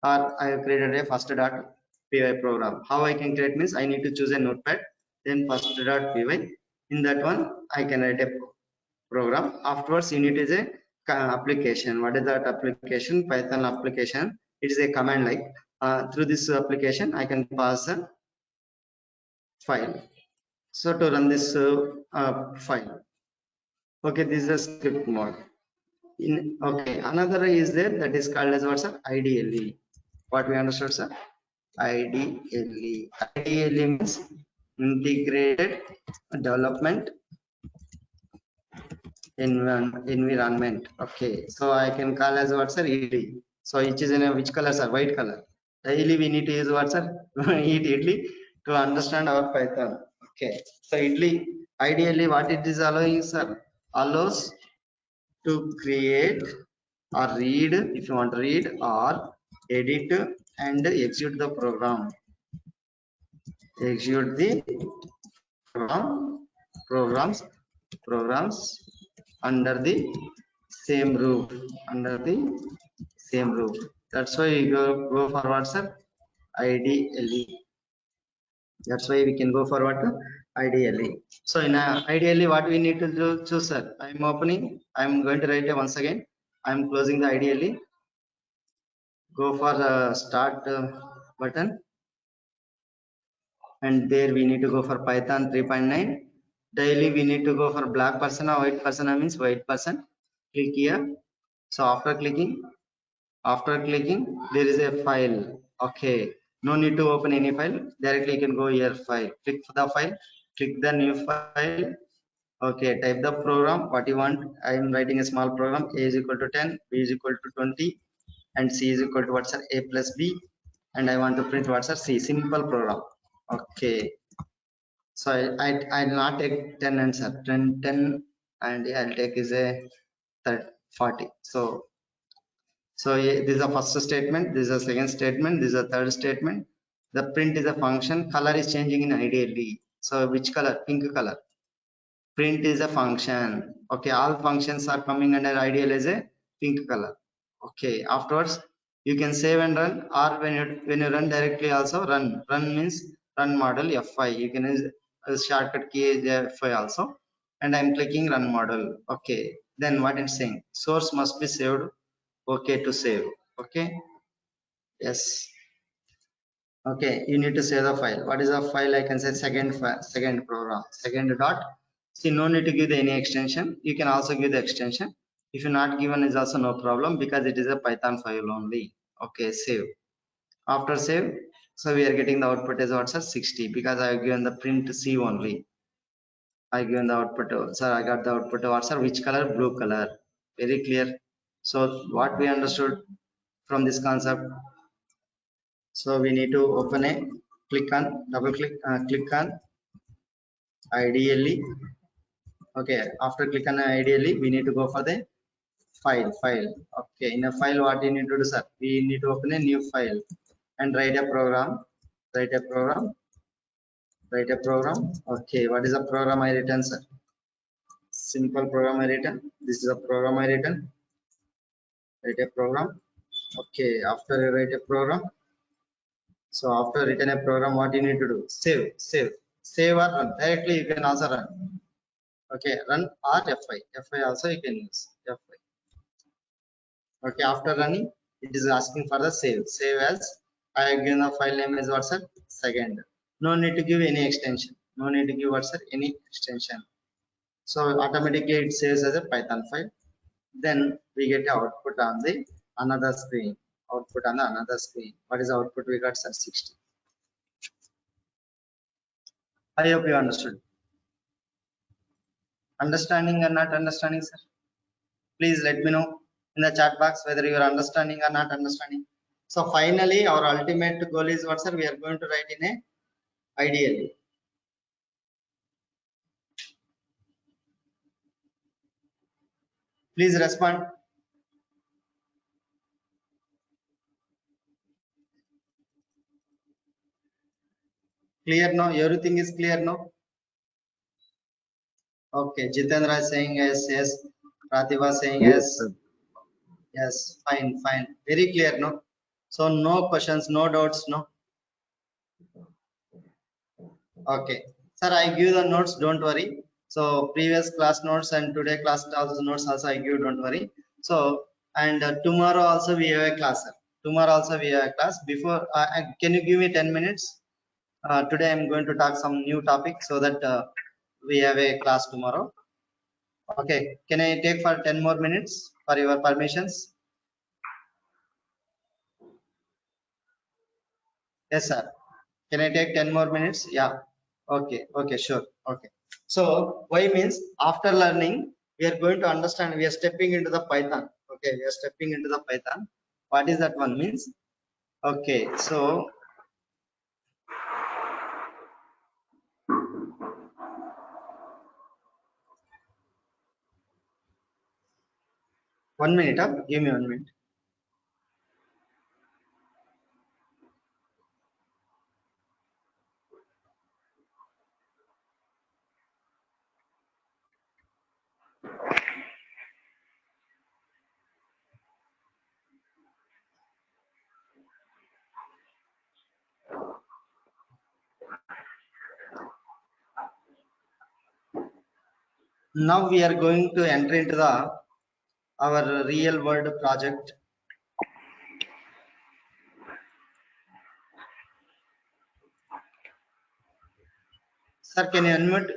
or I have created a first.py program. How I can create means I need to choose a notepad, then first.py. In that one, I can write a program. Afterwards, you need is a application. What is that application? Python application. It is a command like through this application, I can pass a file. So to run this file. Okay, this is a script mode. Okay, another is there that is called as what's IDLE. What we understood, sir? IDLE. IDLE means integrated development environment. Okay, so I can call as what's ED. So it is in a which color, sir? White color. Daily we need to use what, sir? Eat idli to understand our Python. Okay, so idli ideally what it is allowing, sir? Allows to create or read, if you want to read or edit and execute the program. Execute the programs under the same roof. That's why you go forward, sir. IDLE. That's why we can go forward to IDLE. So in IDLE, what we need to do, choose, sir? I'm opening. I'm going to write it once again. I'm closing the IDLE. Go for the start button, and there we need to go for Python 3.9. Daily we need to go for black persona, white persona means white person. Click here. So after clicking, there is a file. Okay, No need to open any file. Directly you can go here, file. Click the file. Click the new file. Okay, type the program what you want. I am writing a small program. A is equal to 10, B is equal to 20, and C is equal to what's A plus B, and I want to print what's C. Simple program. Okay, so I'll not take 10 answer. 10 and I'll take is a 40. So this is the first statement. This is the second statement. This is the third statement. The print is a function. Color is changing in ideally. So which color? Pink color. Print is a function. Okay, all functions are coming under ideal as a pink color. Okay, afterwards you can save and run, or when you run directly also run. Run means run model F5. You can use a shortcut key is F5 also. And I'm clicking run model. Okay, then what it's saying? Source must be saved. Okay, to save. Okay, yes. Okay, you need to save the file. What is the file? I can say second program, second dot. See, no need to give the any extension. You can also give the extension. If you're not given is also no problem because it is a Python file only. Okay, save. After save, so we are getting the output as what's 60 because I have given the print C only. I given the output. Sir, I got the output. What's which color? Blue color. Very clear. So what we understood from this concept. So we need to open a double click on ideally. Okay, after click on ideally, we need to go for the file. Okay, in a file, what you need to do, sir? We need to open a new file and write a program. Write a program. Write a program. Okay, what is the program I written, sir? Simple program I written. This is a program I written. Write a program. Okay, after you write a program, so after written a program, what you need to do? Save or run. Directly you can also run. Okay, run or F5. F5 also you can use. F5. Okay, after running, it is asking for the save. Save as I have given the file name as what's it? Second. No need to give any extension. No need to give what's it? Any extension. So automatically it saves as a Python file. Then we get the output on the another screen. Output on the another screen. What is the output we got, sir? 60. I hope you understood. Understanding or not understanding, sir? Please let me know in the chat box whether you are understanding or not understanding. So finally, our ultimate goal is what, sir? We are going to write in a ideally. Please respond. Clear now? Everything is clear now? Okay. Jitendra is saying yes, yes. Pratibha saying yes. Yes, fine, fine. Very clear, no? So no questions, no doubts, no? Okay. Sir, I give the notes, don't worry. So previous class notes and today class notes also I give, don't worry. So, and tomorrow also we have a class, sir. Tomorrow also we have a class. Before, can you give me 10 minutes? Today I'm going to talk some new topic so that we have a class tomorrow. Okay. Can I take for 10 more minutes for your permissions? Yes, sir. Can I take 10 more minutes? Yeah. Okay. Okay. Sure. Okay. So why means after learning, we are going to understand, we are stepping into the Python. Okay. We are stepping into the Python. What is that one means? Okay. So 1 minute. Give me 1 minute. Now we are going to enter into the our real world project. Sir, can you unmute?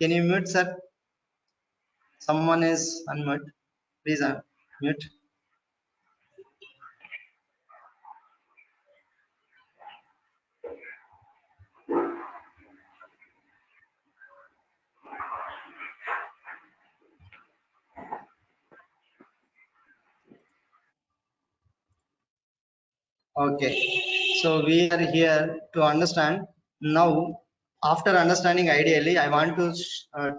Can you mute, sir? Someone is unmute. Please mute. Okay, so we are here to understand now. After understanding, ideally, I want to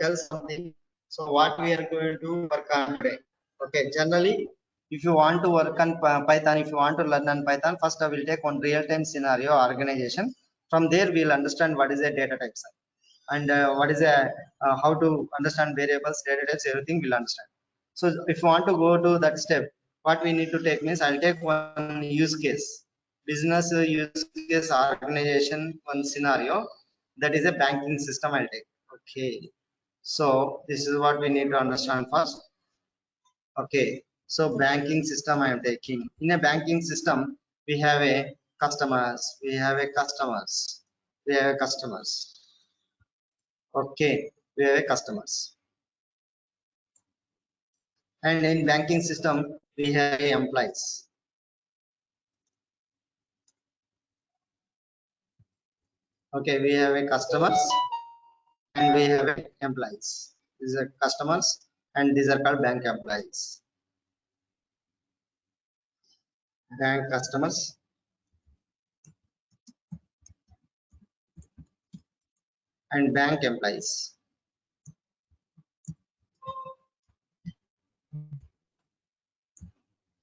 tell something. So, what we are going to work on today? Okay, generally, if you want to work on Python, if you want to learn on Python, first I will take one real-time scenario organization. From there, we'll understand what is a data types and what is a how to understand variables, data types, everything we'll understand. So, if you want to go to that step, what we need to take means I'll take one use case, business use case organization, one scenario, that is a banking system I'll take. Okay, so this is what we need to understand first. Okay, so banking system I am taking. In a banking system, we have a customers, we have a customers, we have a customers. Okay, we have a customers, and in banking system we have a employees. Okay, we have a customers and we have employees. These are customers and these are called bank employees. Bank customers and bank employees.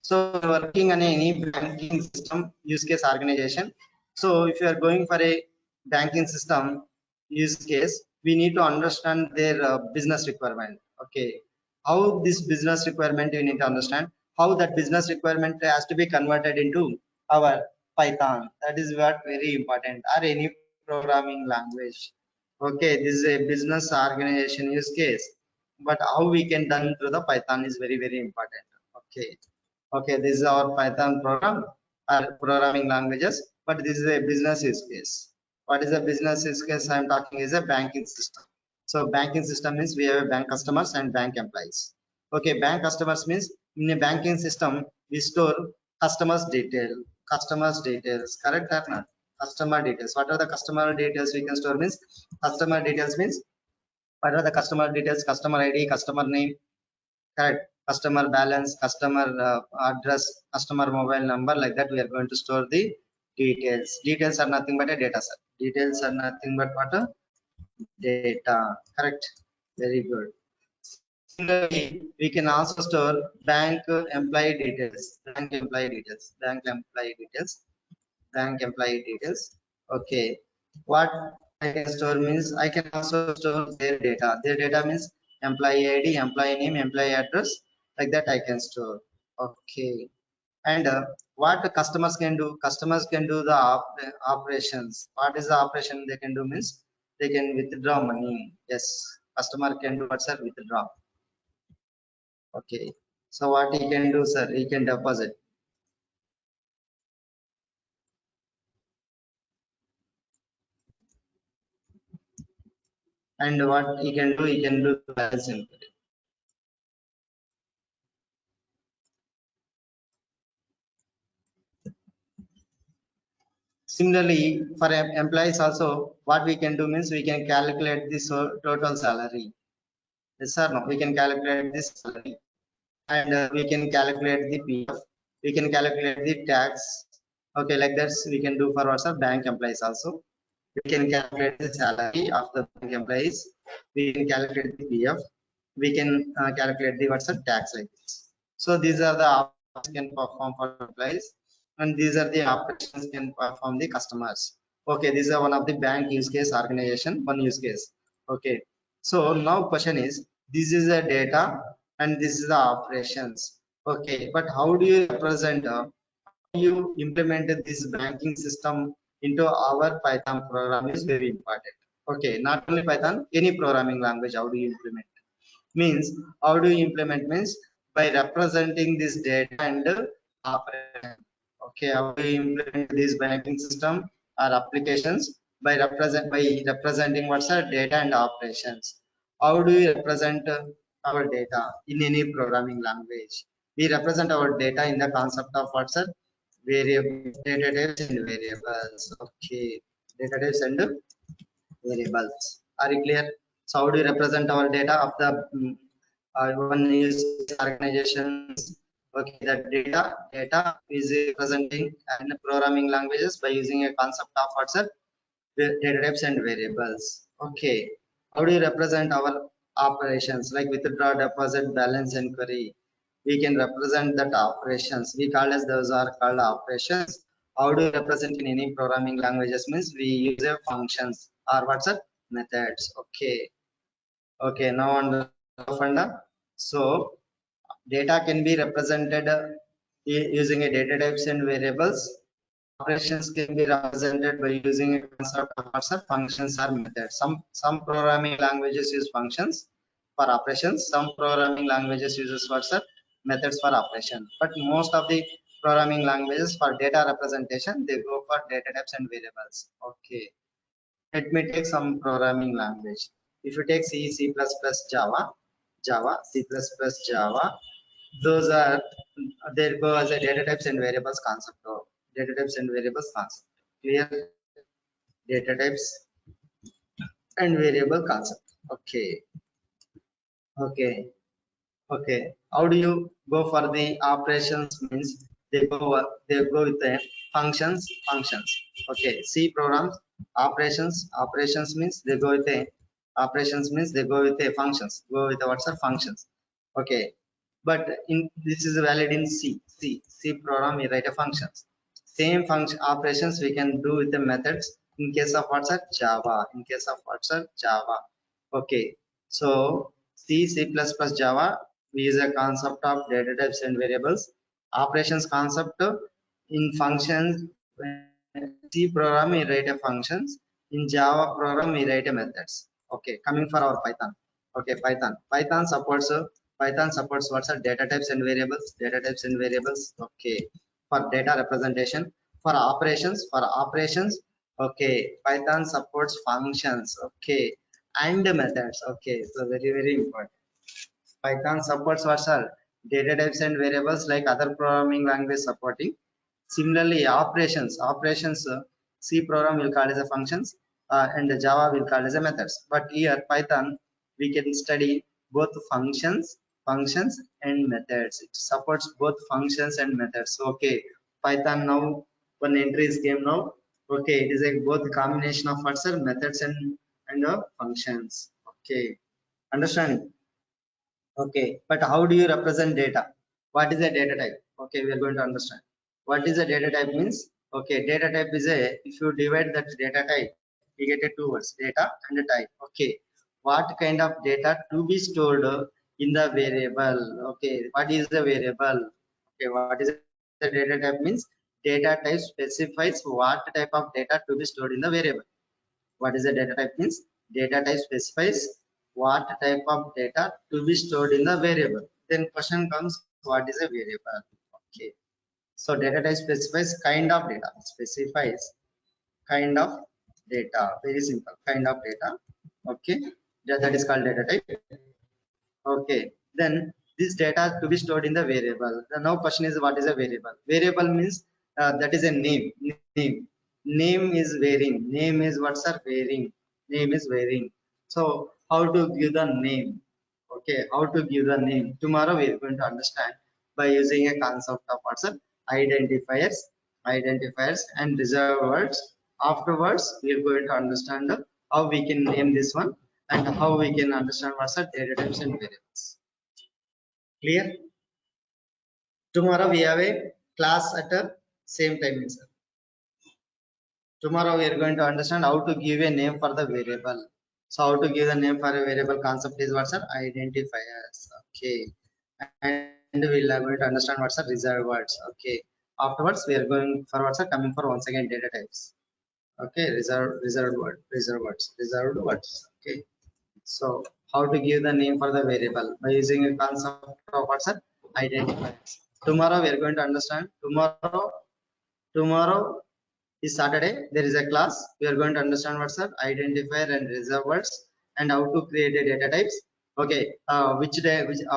So working on any banking system use case organization. So if you are going for a banking system use case, we need to understand their business requirement. Okay, how this business requirement you need to understand, how that business requirement has to be converted into our Python. That is what very important, or any programming language. Okay, this is a business organization use case, but how we can done through the Python is very important. Okay. Okay, this is our Python program or programming languages, but this is a business use case. What is a business use case I'm talking is a banking system. So banking system means we have a bank customers and bank employees. Okay, bank customers means in a banking system we store customers details, correct or not? Customer details. What are the customer details we can store means customer details means what are the customer details? Customer ID, customer name, correct, customer balance, customer address, customer mobile number, like that we are going to store the details are nothing but a data set. Details are nothing but what? A data, correct, very good. Similarly, we can also store bank employee details, bank employee details. Okay, what I can store means I can also store their data means employee ID, employee name, employee address, like that I can store. Okay, and what the customers can do, customers can do the operations. What is the operation they can do means they can withdraw money. Yes, customer can do what, sir? Withdraw. Okay, so what he can do, sir? He can deposit. And what he can do balance input. Similarly, for employees also, what we can do means we can calculate the total salary. Yes or no? We can calculate this salary, and we can calculate the PF. We can calculate the tax. Okay, like that we can do for our bank employees also. We can calculate the salary of the bank employees. We can calculate the PF. We can calculate the tax, like this. So these are the options can perform for employees, and these are the operations can perform the customers. Okay, these are one of the bank use case organization, one use case. Okay, so now question is, this is a data and this is the operations. Okay, but how do you represent you implemented this banking system into our Python program is very important. Okay, not only Python, any programming language, how do you implement? Means, how do you implement means by representing this data and operation. Okay, how do you implement this banking system or applications by representing what's our data and operations. How do you represent our data in any programming language? We represent our data in the concept of what's a variable, data types and variables. Okay, data types and variables. Are you clear? So how do you represent our data of the one is organizations? Okay, that data is representing in programming languages by using a concept of what's up data types and variables. Okay, how do you represent our operations like withdraw, deposit, balance, and query? We can represent that operations. We call as those are called operations. How do you represent in any programming languages means we use a functions or what's up methods. Okay, okay, now on the funda. So data can be represented using a data types and variables. Operations can be represented by using a concept of what's a functions or methods. Some programming languages use functions for operations. Some programming languages uses what's a methods for operation. But most of the programming languages for data representation they go for data types and variables. Okay. Let me take some programming language. If you take C, C++, Java, C++, Java, those are there go as a data types and variables concept. Data types and variables concept. Clear? Data types and variable concept. Okay. Okay. Okay. How do you go for the operations means they go with the functions. Okay. C programs operations means they go with the operations means they go with the functions. Go with the what's the functions. Okay. But in this is valid in C program we write a functions. Same function operations we can do with the methods in case of what's a Java. In case of what's a Java. Okay. So C++, Java, we use a concept of data types and variables. Operations concept in functions. C program we write a functions. In Java program we write a methods. Okay, coming for our Python. Okay, Python supports what's a data types and variables. Data types and variables. Okay, for data representation. For operations. Okay, Python supports functions. Okay, and methods. Okay, so very important. Python supports what's all data types and variables like other programming language supporting. Similarly, operations C program will call as a functions and the Java will call as a methods. But here Python we can study both functions and methods. It supports both functions and methods. Okay, Python now one entries came now. Okay, it is a both combination of what's all methods and functions. Okay, understanding. Okay, but how do you represent data? What is a data type? Okay, we are going to understand. What is a data type means? Okay, data type is a, if you divide that data type, you get a two words, data and a type. Okay, what kind of data to be stored in the variable? Okay, what is the variable? Okay, what is the data type means? Data type specifies what type of data to be stored in the variable. What is the data type means? Data type specifies what type of data to be stored in the variable. Then question comes, what is a variable? Okay. So data type specifies kind of data. Specifies kind of data. Very simple. Kind of data. Okay. That is called data type. Okay. Then this data to be stored in the variable. The now question is, what is a variable? Variable means that is a name. Name is varying. Name is what's are varying. Name is varying. So how to give the name? Okay, how to give the name? Tomorrow we are going to understand by using a concept of what's up identifiers and reserved words. Afterwards, we are going to understand how we can name this one and how we can understand what's are data types and variables. Clear? Tomorrow we have a class at the same time. Tomorrow we are going to understand how to give a name for the variable. So how to give the name for a variable concept is what's our identifiers. Okay. And we'll are going to understand what's the reserved words. Okay. Afterwards we are going for what's coming for once again data types. Okay, reserved words. Okay. So how to give the name for the variable by using a concept of what's that identifiers. Tomorrow we are going to understand. Tomorrow is Saturday. There is a class. We are going to understand what's that identifier and reserved words and how to create a data types. Okay, how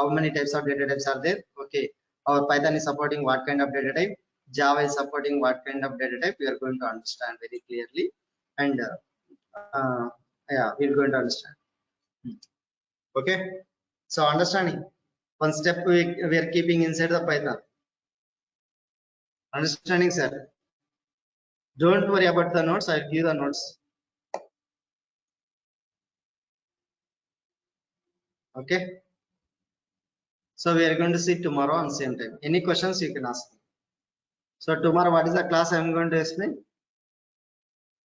many types of data types are there? Okay, our Python is supporting what kind of data type? Java is supporting what kind of data type? We are going to understand very clearly, and yeah, we are going to understand. Okay, so understanding one step we are keeping inside the Python. Understanding, sir. Don't worry about the notes. I'll give the notes. Okay. So we are going to see tomorrow on same time. Any questions you can ask. So tomorrow, what is the class I'm going to explain?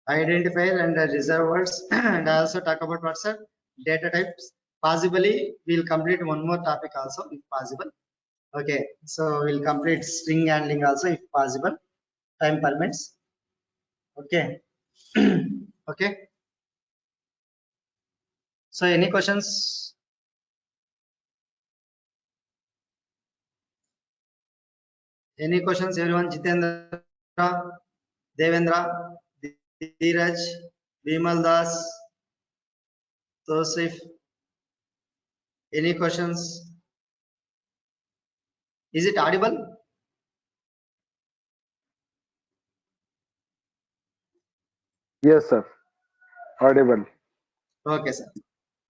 Identifier and the reservoirs, and I also talk about what's that data types. Possibly we'll complete one more topic also if possible. Okay, so we'll complete string handling also if possible, time permits. Okay. Okay. So any questions? Any questions, everyone? Jitendra, Devendra, Dheeraj, Vimal Das, Tosif. Any questions? Is it audible? Yes, sir. Audible. Okay, sir.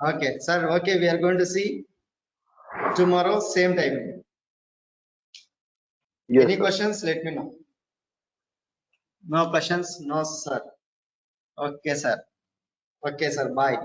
Okay, sir. Okay, we are going to see tomorrow same time. Yes, Any sir. questions? Let me know. No questions? No, sir. Okay, sir. Okay, sir. Bye.